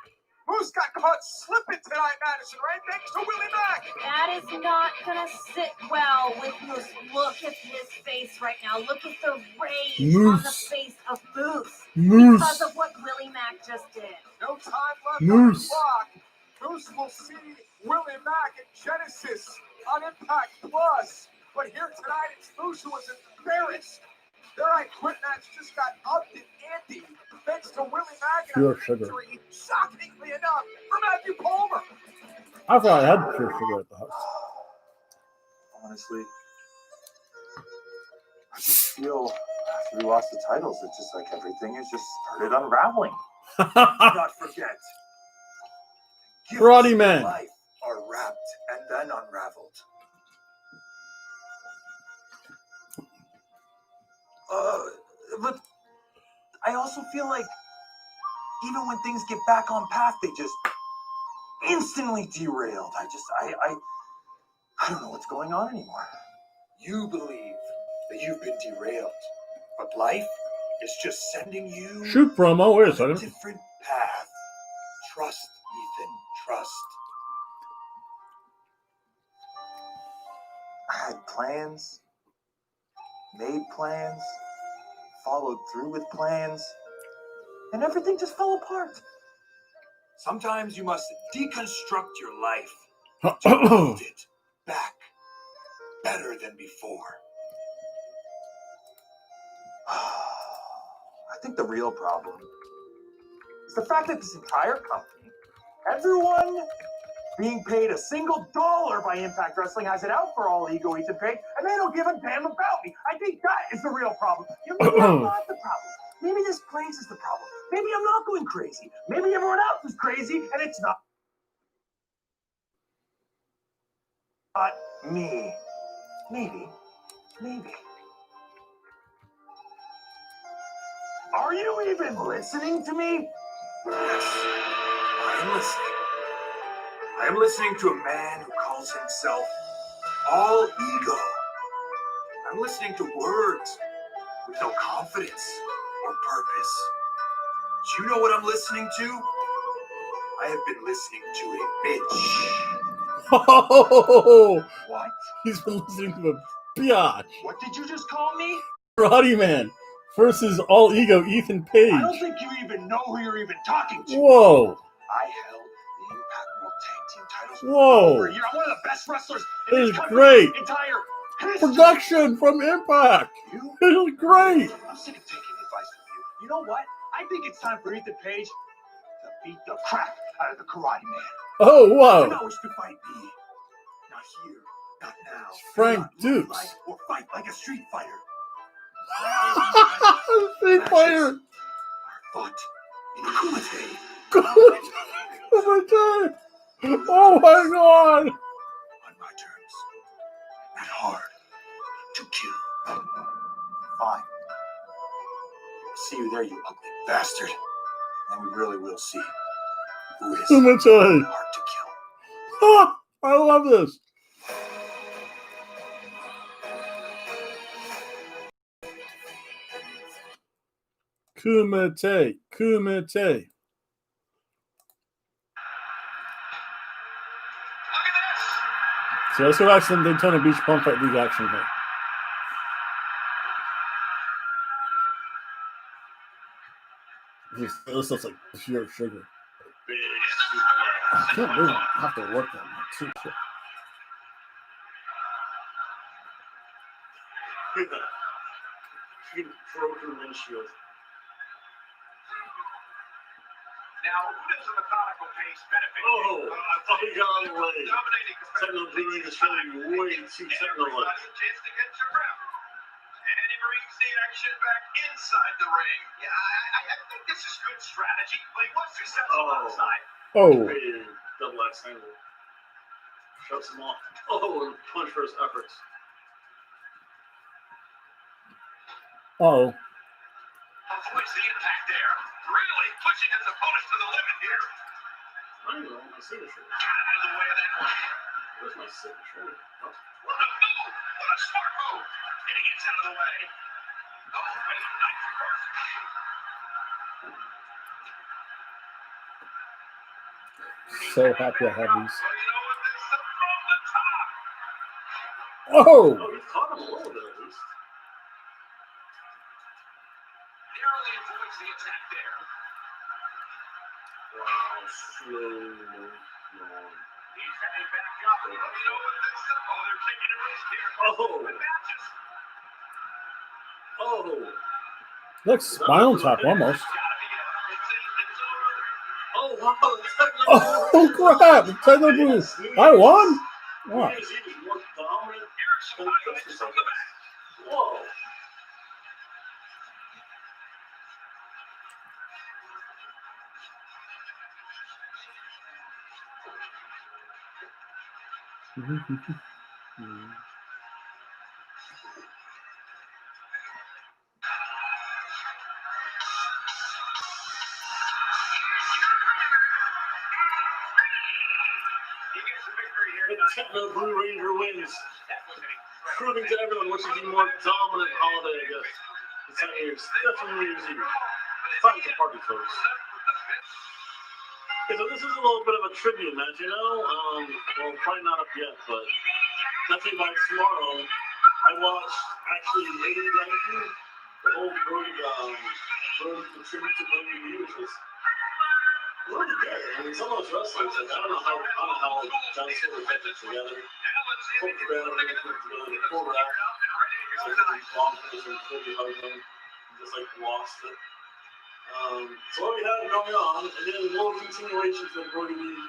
Moose got caught slipping tonight, Madison, right? Thanks to Willie Mack. That is not going to sit well with Moose. Look at his face right now. Look at the rage on the face of Moose. Because of what Willie Mack just did. No time left on the clock. Moose will see Willie Mack at Genesis on Impact Plus But here tonight, it's Moose who was embarrassed. Their I Quit match just got upped in ante thanks to Willie Mack and a victory, shockingly enough, for Matthew Palmer. I thought I had pure sugar at the house. Honestly, I just feel after we lost the titles, it's just like everything has just started unraveling. Do not forget, Karate gifts in Man. life are wrapped and then unraveled. But I also feel like even when things get back on path, they just instantly derailed. I don't know what's going on anymore. You believe that you've been derailed, but life is just sending you Shoot promo. Wait a on second. different path. Trust, Ethan. Trust. I had plans, made plans, followed through with plans, and everything just fell apart. Sometimes you must deconstruct your life to build it back better than before. I think the real problem is the fact that this entire company, everyone being paid a single dollar by Impact Wrestling, has it out for All Ego, Ethan Page, and they don't give a damn about me. I think that is the real problem. You know, maybe I'm not the problem. Maybe this place is the problem. Maybe I'm not going crazy. Maybe everyone else is crazy, and it's not me. Maybe. Are you even listening to me? Yes, I am listening. I am listening to a man who calls himself All Ego. I'm listening to words with no confidence or purpose. Do you know what I'm listening to? I have been listening to a bitch. Oh, What? he's been listening to a biatch. What did you just call me? Karate Man versus All Ego Ethan Page. I don't think you even know who you're even talking to. Whoa. I held the Impact World Tag Team titles Whoa. for over a year. I'm one of the best wrestlers in This this is country's great. entire history. Production from Impact. This is great. I'm sick of taking advice from you. You know what? I think it's time for Ethan Page to beat the crap out of the Karate Man. Oh, whoa. Do not wish to fight me. Not here. Not now. Frank Do not look Dukes. like or fight like a street fighter. Street Fighter. Are fought in Kumite. Kumite. Oh my god. On my terms. Not hard to kill. Fine. See you there, you ugly bastard. And we really will see who is Kumite. hard to kill. Ah, I love this. Kumite. So let's go back to the Daytona Beach Pump Fight League action here. This looks like pure sugar. I can't believe I have to work on that too. Shit. She broke her windshield. Now, who does a methodical pace benefit? Oh, I thought he got out of the way. Techno Jimmy is showing way too techno like. Chance to get to rep. And he brings the action back inside the ring. Yeah, I think this is good strategy, but he was successful outside. Oh. Double X angle. Shuts him off. Oh, and punch for his efforts. Uh-oh. Avoids the impact there. Really pushing his opponent to the limit here. I don't know, my signature. Got out of the way of that one. Where's my signature? Oh. What a move! What a smart move! And he gets out of the way. Oh, and a nice reverse. So happy I have these. Well, you know what? This is from the top. Oh! Oh, he caught him a little bit at least. Narrowly avoids the attack there. Wow, slow. Oh. Look, Spinal Tap almost. Oh, wow. Oh, crap. Technical. I won? Wow. Whoa. The Techno Blue Ranger wins, proving to everyone which is the more dominant holiday, I guess. It's not New Year's, definitely New Year's Eve. Time to party, folks. Okay, so this is a little bit of a tribute match, you know? Well, probably not up yet, but definitely by tomorrow, I watched actually AEW, the whole Road the tribute to WWE, which was really good. I mean, some of those wrestlers, like, I don't know how John Silver kept it together. Put the band up and put it together. The full rap. It's like these bonkers and Kobe hugged them. Just like lost it. So what we have going on, and then more continuation to the Brody Lee.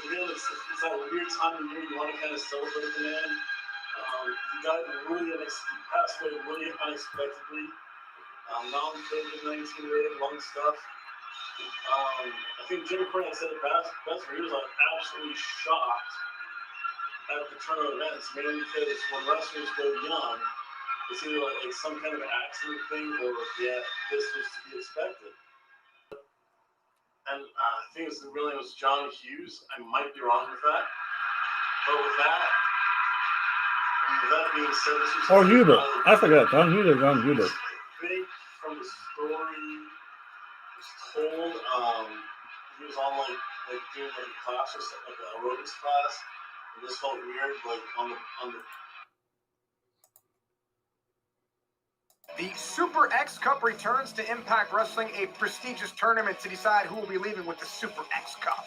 Again, it's that weird time of year you want to kind of celebrate the man. He died really passed away really unexpectedly. Non-COVID-19 related lung stuff. I think Jim Cornette said it best where he was like absolutely shocked at the turn of events, mainly because when wrestlers go young, it's either like some kind of accident thing or this was to be expected. And I think his real name was John Hughes. I might be wrong with that. But with that being said, this was Or Hubert. I forgot. John Hubert. Big from the story was told. He was on like doing like a class or something, like an aerobics class. And this felt weird, like on the. The Super X Cup returns to Impact Wrestling, a prestigious tournament to decide who will be leaving with the Super X Cup.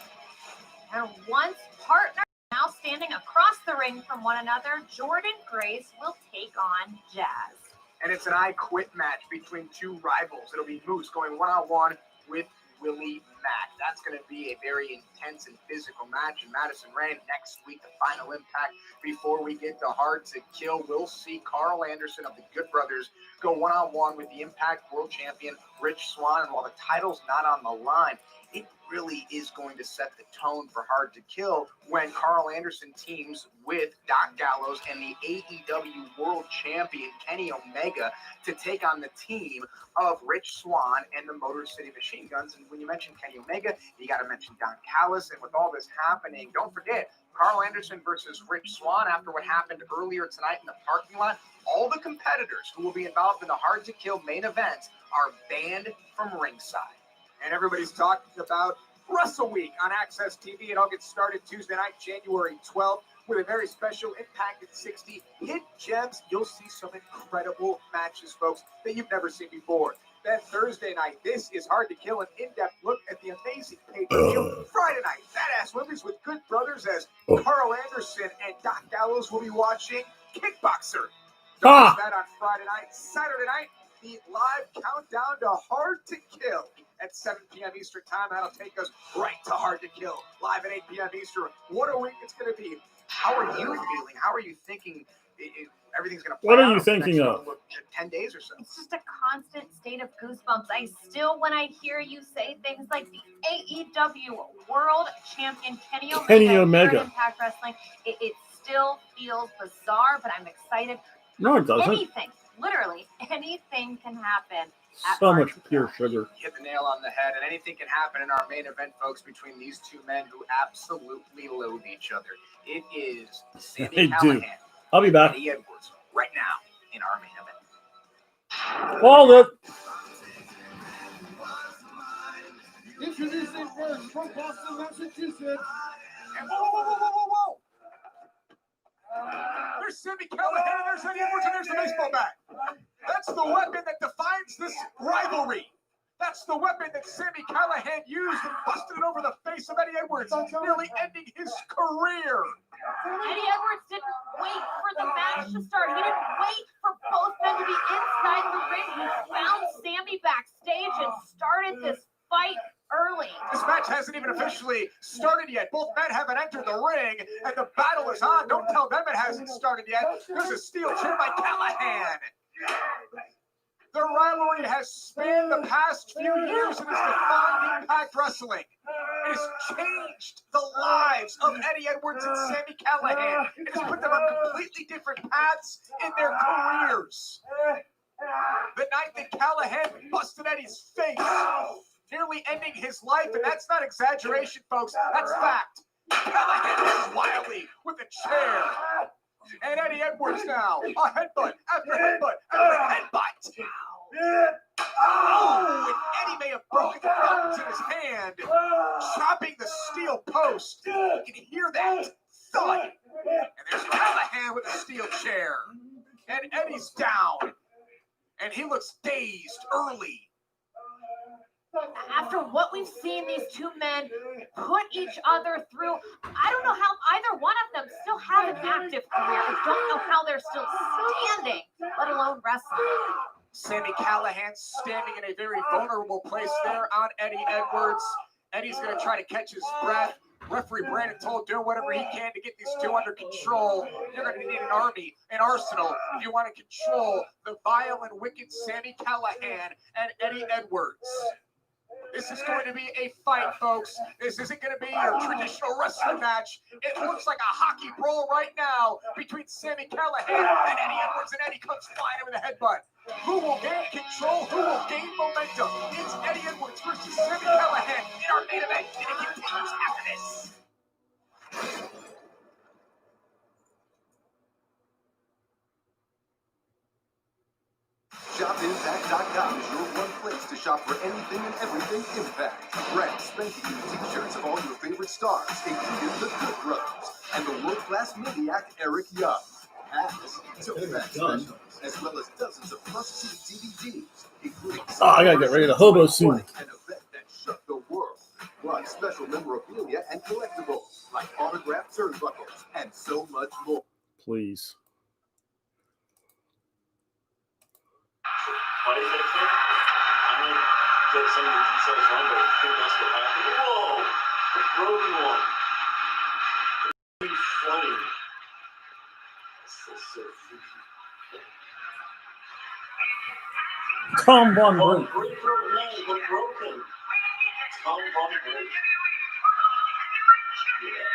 And once partners now standing across the ring from one another, Jordan Grace will take on Jazz. And it's an I Quit match between two rivals. It'll be Moose going one-on-one with Willie Mack. That's going to be a very intense and physical match in Madison Rain next week, the Final Impact. Before we get to Hard to Kill, we'll see Carl Anderson of the Good Brothers go one-on-one with the Impact World Champion, Rich Swann. And while the title's not on the line, it really is going to set the tone for Hard to Kill when Carl Anderson teams with Doc Gallows and the AEW World Champion Kenny Omega to take on the team of Rich Swann and the Motor City Machine Guns. And when you mention Kenny Omega, you got to mention Don Callis. And with all this happening, don't forget Carl Anderson versus Rich Swann after what happened earlier tonight in the parking lot. All the competitors who will be involved in the Hard to Kill main events are banned from ringside. And everybody's talking about Wrestle Week on Access TV. It all gets started Tuesday night, January 12th, with a very special Impact at 60 hit gems. You'll see some incredible matches, folks, that you've never seen before. Then Thursday night, this is Hard to Kill, an in-depth look at the amazing pay-per-view. Friday night, Badass Women's with Good Brothers as Carl Anderson and Doc Gallows will be watching Kickboxer. Don't miss that on Friday night. Saturday night, the live countdown to Hard to Kill at 7 p.m. Eastern time. That'll take us right to Hard to Kill, live at 8 p.m. Eastern. What a week it's going to be. How are you feeling? How are you thinking everything's going to play out? What are you thinking of? 10 days or so. It's just a constant state of goosebumps. I still, when I hear you say things like the AEW World Champion Kenny Omega. Here at Impact Wrestling, it still feels bizarre, but I'm excited. No, it doesn't. Anything, literally anything can happen. So much pure sugar. You hit the nail on the head, and anything can happen in our main event, folks, between these two men who absolutely loathe each other. It is Sami Callihan. I'll be back. Eddie Edwards right now in our main event. Called it. Introducing first from Boston, Massachusetts. And whoa. There's Sami Callihan, there's Eddie Edwards, and there's the baseball bat. That's the weapon that defines this rivalry. That's the weapon that Sami Callihan used and busted it over the face of Eddie Edwards, nearly ending his career. Eddie Edwards didn't wait for the match to start. He didn't wait for both men to be inside the ring. He found Sami backstage and started this fight early. This match hasn't even officially started yet. Both men haven't entered the ring, and the battle is on. Don't tell them it hasn't started yet. There's a steel chair by Callihan. The rivalry has spanned the past few years and has defined Impact Wrestling. It has changed the lives of Eddie Edwards and Sami Callihan. It has put them on completely different paths in their careers. The night that Callihan busted Eddie's face, nearly ending his life, and that's not exaggeration, folks. That's fact. Callihan was wily with a chair. And Eddie Edwards now, a headbutt after headbutt after headbutt. Oh, and Eddie may have broken the buttons in his hand, chopping the steel post. You can hear that thud. And there's Callihan with a steel chair. And Eddie's down. And he looks dazed early. After what we've seen these two men put each other through, I don't know how either one of them still have an active career. I don't know how they're still standing, let alone wrestling. Sami Callihan standing in a very vulnerable place there on Eddie Edwards. Eddie's going to try to catch his breath. Referee Brandon Toll doing whatever he can to get these two under control. You're going to need an army, an arsenal, if you want to control the vile and wicked Sami Callihan and Eddie Edwards. This is going to be a fight, folks. This isn't going to be your traditional wrestling match. It looks like a hockey brawl right now between Sami Callihan and Eddie Edwards, and Eddie comes flying in with a headbutt. Who will gain control? Who will gain momentum? It's Eddie Edwards versus Sami Callihan in our main event, and it continues after this. ShopImpact.com is your one place to shop for anything and everything Impact. Brand spanking new t-shirts of all your favorite stars, including the Good Brothers and the world-class maniac Eric Young. As Impact specials, as well as dozens of must-see DVDs, including I gotta get ready to Hobo soon. An event that shook the world. Plus special memorabilia and collectibles like autographed turnbuckles and so much more. Please. Why is that trick? I might get some of the details wrong, but I think that's what happened. Whoa! The broken one. It's funny. That's so freaky. Tom Von Oh, Brink. great broken man, but broken. Tom Von Brink. Yeah.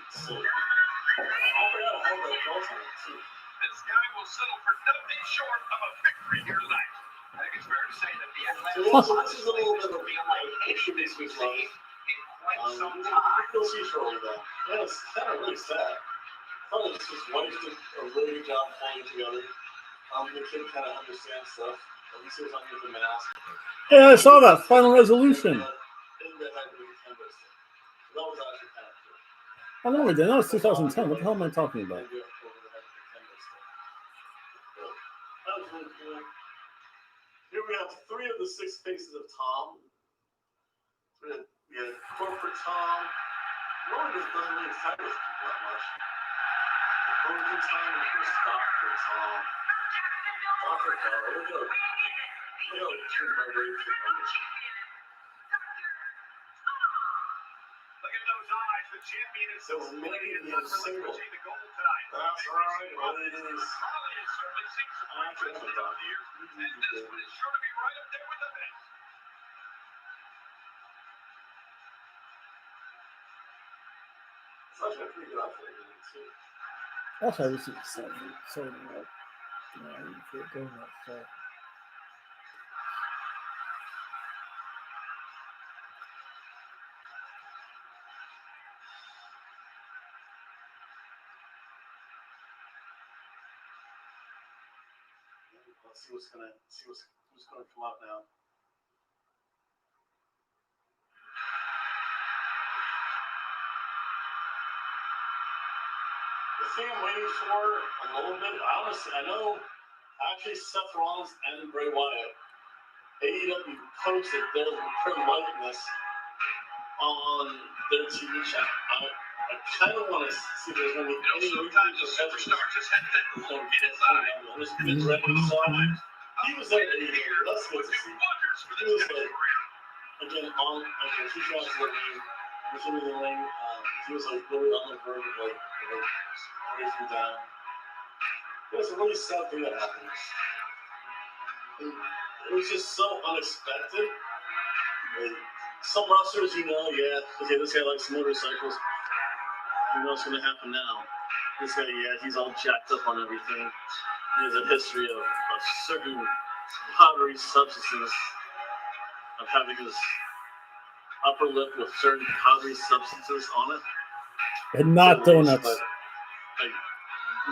So, I forgot how that goes on it, too. This guy will settle for nothing short of a victory here tonight. I think it's fair to say that the Atlanta This is a little bit of anything this week's life. in quite some time. You'll see shortly, though. Yeah, it's kind of really sad. I thought his wife did a really good job pulling it together. The kid kind of understands stuff. At least he was under the mask. Yeah, I saw that Final Resolution. That had to be December. That was actually kind of cool. I know we did. That was 2010. What the hell am I talking about? That was really cool. Here we have 3 of the 6 faces of Tom. We had corporate Tom. Rowan just doesn't really excite us people that much. Corporate Tom and here's Dr. Tom. Dr. Tom. Look at my rage with numbers. Look at those eyes. The champion is So maybe he is single. the goal tonight. That's right. What it is. Holly has certainly seen some great wrestling over the years, and this one is sure to be right up there with the best. It's actually a pretty good outfit, too. That's how this is so like, yeah, you feel going that far. Let's see who's gonna come out now. The thing I'm waiting for a little bit, honestly, I know actually Seth Rollins and Bray Wyatt AEW posted their likeness on their TV channel. I kind of want to see if there's going to be any sometimes a superstar just has that look inside. He was there at AEW. That's good to see. He was like, again, he got to the ring. He was in the ring. He was like literally on the verge of like breaking down. It was a really sad thing that happened. It was just so unexpected. Like, some wrestlers, yeah, okay, this guy likes motorcycles. You know what's going to happen now. This guy, he's all jacked up on everything. He has a history of certain powdery substances, of having his upper lip with certain powdery substances on it. And not donuts. But, like,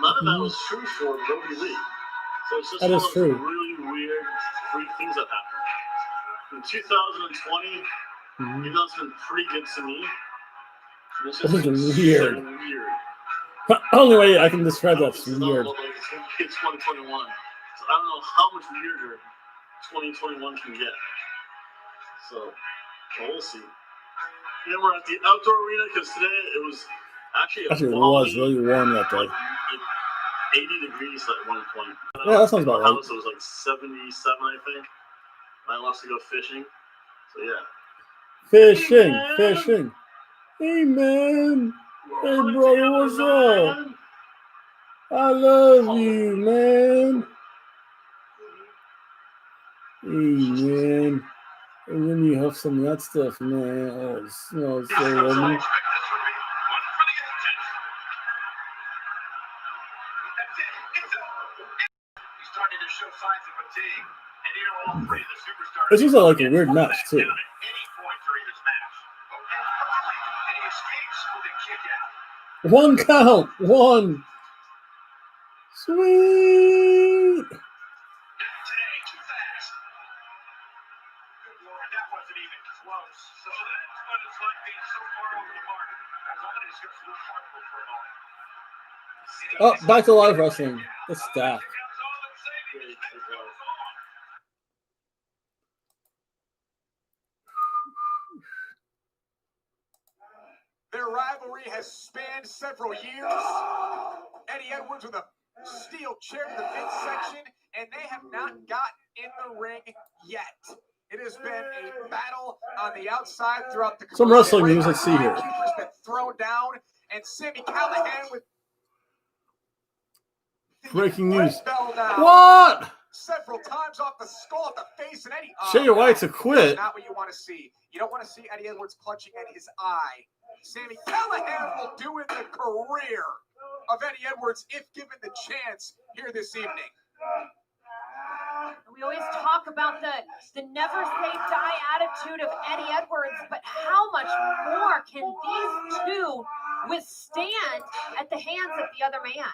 none of that was true for Brody Lee. So it's just that one is of true. those really weird, freak things that happened. In 2020, that's been pretty good to me. This is weird. So weird. Only way I can describe that's weird. It's 2021. So I don't know how much weirder 2021 can get. So we'll see. Then we're at the outdoor arena because today it was actually it was really warm that day. Like 80 degrees at one point. Yeah, that sounds about right. It was like 77, I think. I lost to go fishing. So yeah. Fishing. Hey man. Hey brother, what's up? I love you, man. Hey man. And then you have some of that stuff, man. Oh, it smells so yummy. This is like a weird match too. One count. One. Sweet. Oh, back to live wrestling. It's stacked. Their rivalry has spanned several years. Eddie Edwards with a steel chair in the midsection, and they have not gotten in the ring yet. It has been a battle on the outside throughout the some wrestling news. Let's see here. Keeper's been thrown down, and Sami Callihan with breaking news. What? Several times off the skull, at the face, and Eddie. Jay White to quit. Not what you want to see. You don't want to see Eddie Edwards clutching at his eye. Sami Callihan will do in the career of Eddie Edwards if given the chance here this evening. We always talk about the never say die attitude of Eddie Edwards, but how much more can these two withstand at the hands of the other man?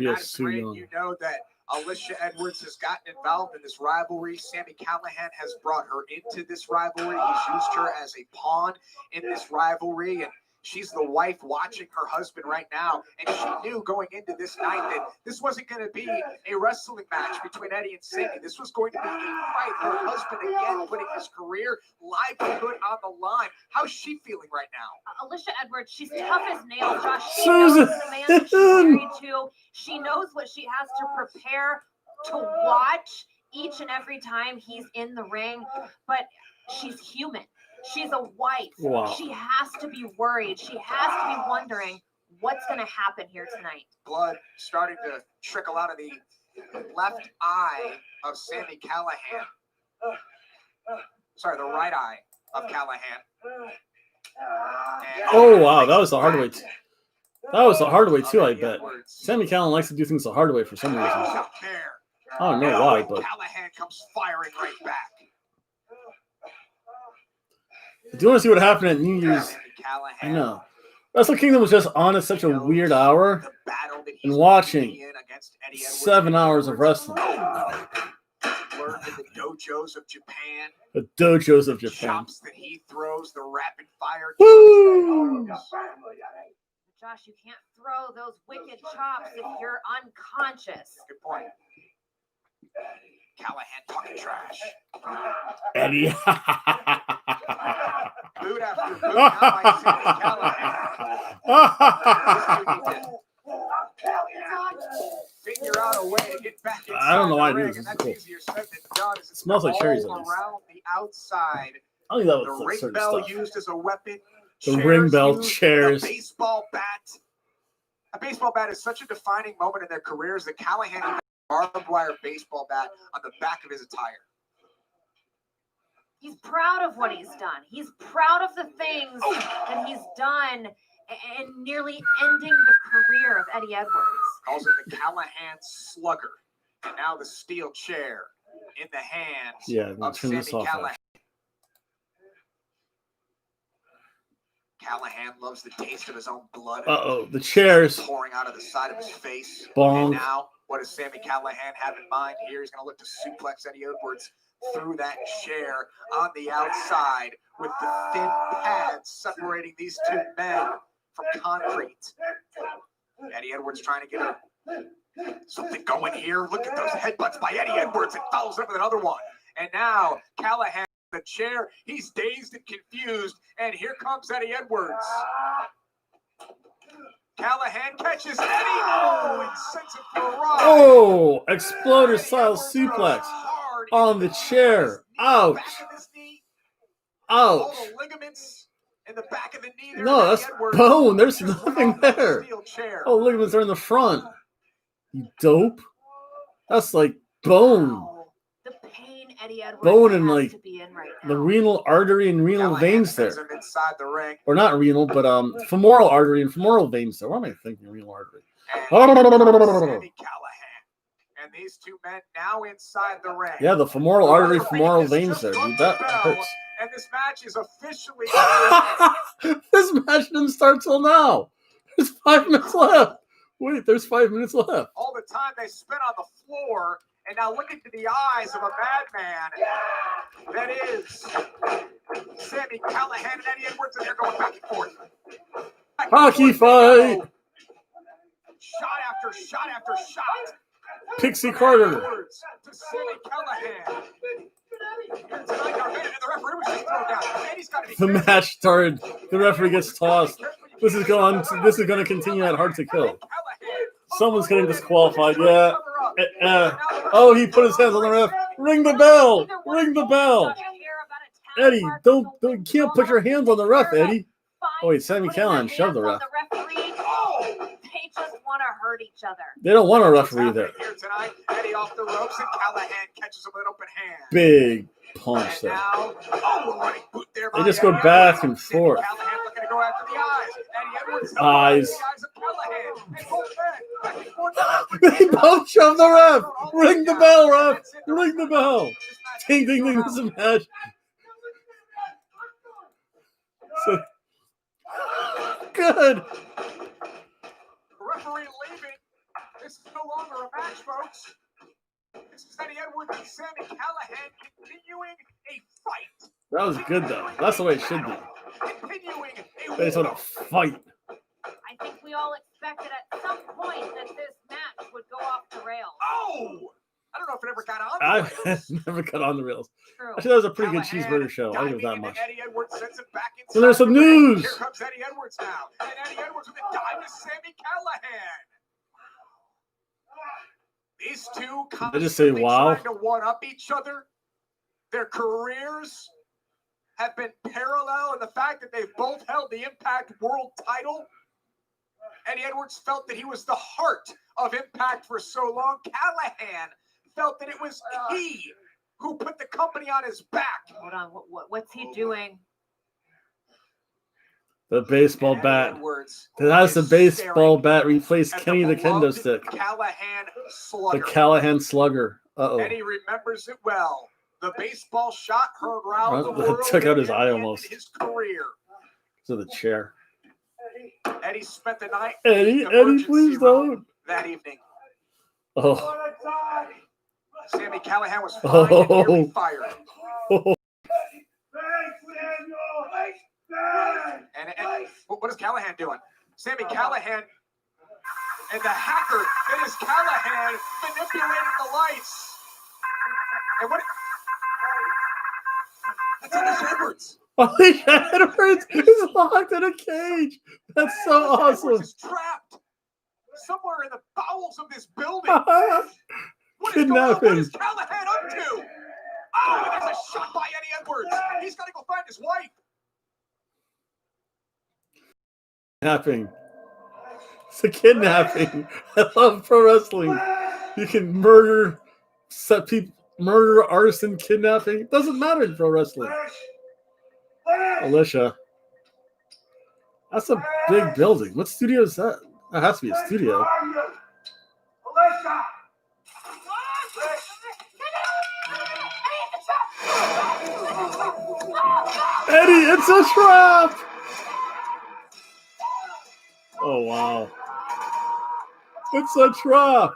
Yes, you know that Alicia Edwards has gotten involved in this rivalry. Sami Callihan has brought her into this rivalry. He's used her as a pawn in this rivalry, and she's the wife watching her husband right now. And she knew going into this night that this wasn't going to be a wrestling match between Eddie and Sami. This was going to be a fight. Her husband again putting his career, livelihood on the line. How's she feeling right now? Alicia Edwards, she's tough as nails, Josh. She knows the man that she's married to. She knows what she has to prepare to watch each and every time he's in the ring. But she's human. She's a wife. Wow. She has to be worried. She has to be wondering what's going to happen here tonight. Blood starting to trickle out of the left eye of Sami Callihan. Sorry, the right eye of Callihan. Oh, wow. That was the hard way. That was the hard way, too, I bet. Sami Callihan likes to do things the hard way for some reason. I don't know why, but. Callihan comes firing right back. I do want to see what happened at New Year's. I know. Wrestle Kingdom was just on at such a weird hour. And watching 7 hours of wrestling. Learned in the dojos of Japan. The dojos of Japan. Chops that he throws, the rapid fire. Woo! Josh, you can't throw those wicked chops if you're unconscious. Good point. Callahan talking trash. Eddie. Boot after boot now by Sami Callahan. Figure out a way to get back inside I don't know why I the do ring, this. and This is that's cool. easier said than done. It smells like cherries. All At least. around the outside. I think that was The like ring certain bell stuff. used as a weapon. The ring bell, used, chairs. The baseball bat. A baseball bat is such a defining moment in their careers that Callahan even had a barbed wire baseball bat on the back of his attire. He's proud of what he's done. He's proud of the things that he's done and nearly ending the career of Eddie Edwards. Calls it the Callahan Slugger. And now the steel chair in the hands of turn this Sami off. Callahan. Callahan loves the taste of his own blood. The chairs. Pouring out of the side of his face. Bonk. And now, what does Sami Callahan have in mind here? He's going to look to suplex Eddie Edwards through that chair on the outside with the thin pads separating these two men from concrete. Eddie Edwards trying to get something going here. Look at those headbutts by Eddie Edwards and follows up with another one. And now Callahan the chair. He's dazed and confused. And here comes Eddie Edwards. Callahan catches Eddie. Oh, and sends him for a ride. Oh, exploder style suplex on the chair. Ouch. Ouch. All the ligaments in the back of the knee there. No, that's bone. There's nothing there. Oh, ligaments are in the front. You dope. That's like bone. The pain Eddie Edwards Bone and has like to be in right now. the renal artery and renal Callahan veins sends there. him inside the ring. Or not renal, but femoral artery and femoral veins there. What am I thinking? Renal artery. Sami Callahan. And these two men now inside the ring. Yeah, the femoral artery, femoral veins there, dude. That hurts. And this match is officially This match didn't start till now. There's 5 minutes left. Wait, there's 5 minutes left. all the time they spent on the floor. And now look into the eyes of a madman. That is Sami Callahan and Eddie Edwards, and they're going back and forth. Hockey fight. Shot after shot after shot. Pixie Carter. Edwards to Sami Callahan. Here tonight, our man, and the referee was just thrown down. And he's got to be The match started. The referee gets tossed. This is going to continue at Hard to Kill. Someone's getting disqualified. Yeah. Oh, he put his hands on the ref. Ring the bell. Ring the bell. Eddie, don't you can't put your hands on the ref, Eddie. Oh wait, Sami Callahan shoved the ref. They just want to hurt each other. They don't want a referee there. Here tonight, Eddie off the ropes, and Callahan catches him with an open hand. Big punch there. Now, running boot there by They just go Eddie back Edwards. and forth. Callahan looking to go after the eyes. Eddie Edwards Eyes. the eyes of Callahan. And both men back and forth. They both shove the ref. Ring the bell, ref. Ring the bell. Ding, ding, ding. This is a match. So, good. Referee leaving. This is no longer a match, folks. This is Eddie Edwards and Sami Callahan continuing a fight. That was good, though. That's the way it should be. Continuing a They just want to fight. I think we all expected at some point that this match would go off the rails. Oh! I don't know if it ever got on the I rails. never got on the rails. True. Actually, that was a pretty good cheeseburger show. I'll give it that much. Eddie Edwards sends it back inside. So there's some the ring. news. Here comes Eddie Edwards now. And Eddie Edwards with a dive to Sami Callahan. These two I just say, constantly wow. trying to one-up each other. Their careers have been parallel in the fact that they've both held the Impact World title. Eddie Edwards felt that he was the heart of Impact for so long. Callahan felt that it was he who put the company on his back. Hold on, what's he doing? The baseball bat. That has the baseball bat replace Kenny the kendo stick. Callahan Slugger. The Callahan Slugger. Uh-oh. Eddie remembers it well. The baseball shot heard around the That world. took out his and eye ended almost. His career. To the chair. Eddie spent the night. Eddie, in the Eddie, emergency please room don't. That evening. Oh. Sami Callahan was fined and nearly fired. Oh. And what is Callahan doing? Sami Callahan and the hacker that is Callahan manipulating the lights. And what? That's Alicia Edwards. Alicia Edwards is locked in a cage. That's so awesome. Edwards is trapped somewhere in the bowels of this building. What is going on? What is Callahan up to? Oh, and there's a shot by Eddie Edwards. He's got to go find his wife. Kidnapping. It's a kidnapping. I love pro wrestling. You can murder, set people, murder, arson, kidnapping. It doesn't matter in pro wrestling. Alicia. That's a big building. What studio is that? That has to be a studio. Eddie, it's a trap! Oh, wow. It's a trap.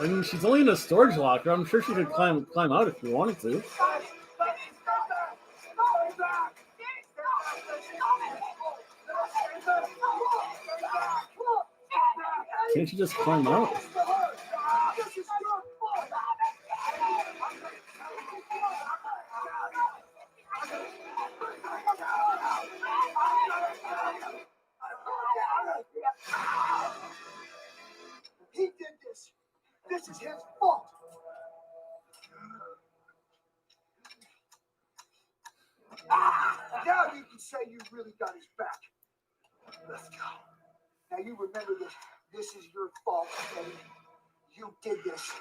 I mean, she's only in a storage locker. I'm sure she could climb out if she wanted to. Can't you just climb out? He did this. This is his fault. Now you can say you really got his back. Let's go. Now you remember that this is your fault, Eddie. You did this.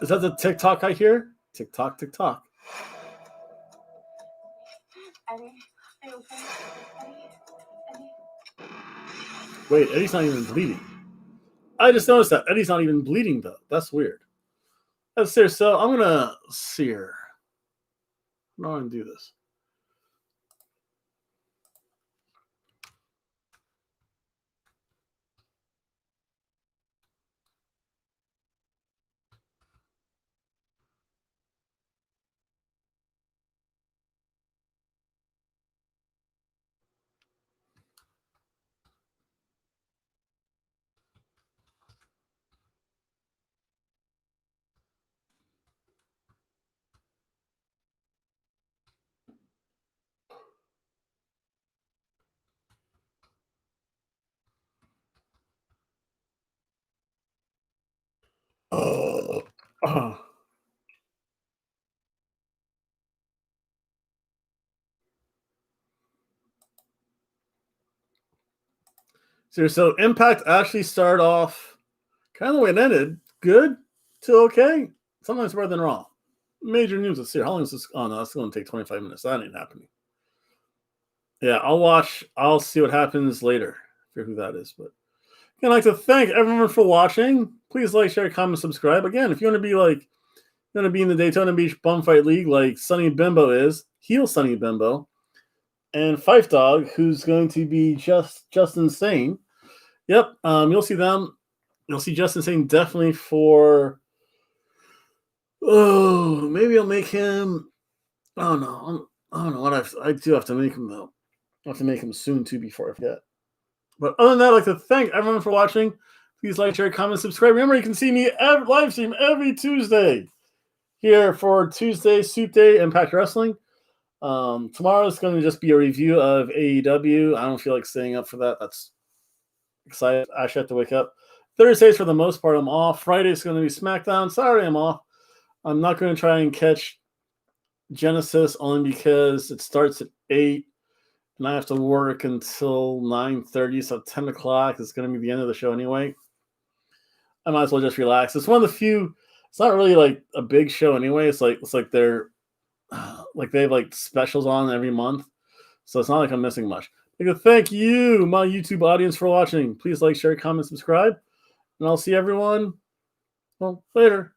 Is that the TikTok I hear? TikTok, TikTok. Eddie, are you okay? Eddie? Wait, Eddie's not even bleeding. I just noticed that. Eddie's not even bleeding, though. That's weird. That's serious. So I'm going to sear. I'm not going to do this. So Impact actually started off kind of the way it ended. Good to okay. Sometimes better than Raw. Major news this year. How long is this? Oh, no, that's going to take 25 minutes. That ain't happening. Yeah, I'll watch. I'll see what happens later. I forget who that is. But I'd like to thank everyone for watching. Please like, share, comment, subscribe. Again, if you want to be in the Daytona Beach Bumfight League like Sonny Bimbo is, heel Sonny Bimbo, and Fife Dog, who's going to be just insane. Yep, you'll see them. You'll see Just Insane definitely for. Oh, maybe I'll make him. Oh no, I don't know what I do have to make him though. I have to make him soon too before I forget. But other than that, I'd like to thank everyone for watching. Please like, share, comment, subscribe. Remember, you can see me live stream every Tuesday here for Tuesday SoupDay Impact Wrestling. Tomorrow is going to just be a review of AEW. I don't feel like staying up for that. That's excited. I actually have to wake up. Thursdays, for the most part, I'm off. Friday is going to be SmackDown. Saturday, I'm off. I'm not going to try and catch Genesis only because it starts at 8 and I have to work until 9:30. So 10 o'clock is going to be the end of the show anyway. I might as well just relax. It's one of the few. It's not really like a big show anyway. It's like they're like they have like specials on every month, so it's not like I'm missing much. Thank you, my YouTube audience, for watching. Please like, share, comment, subscribe, and I'll see everyone later.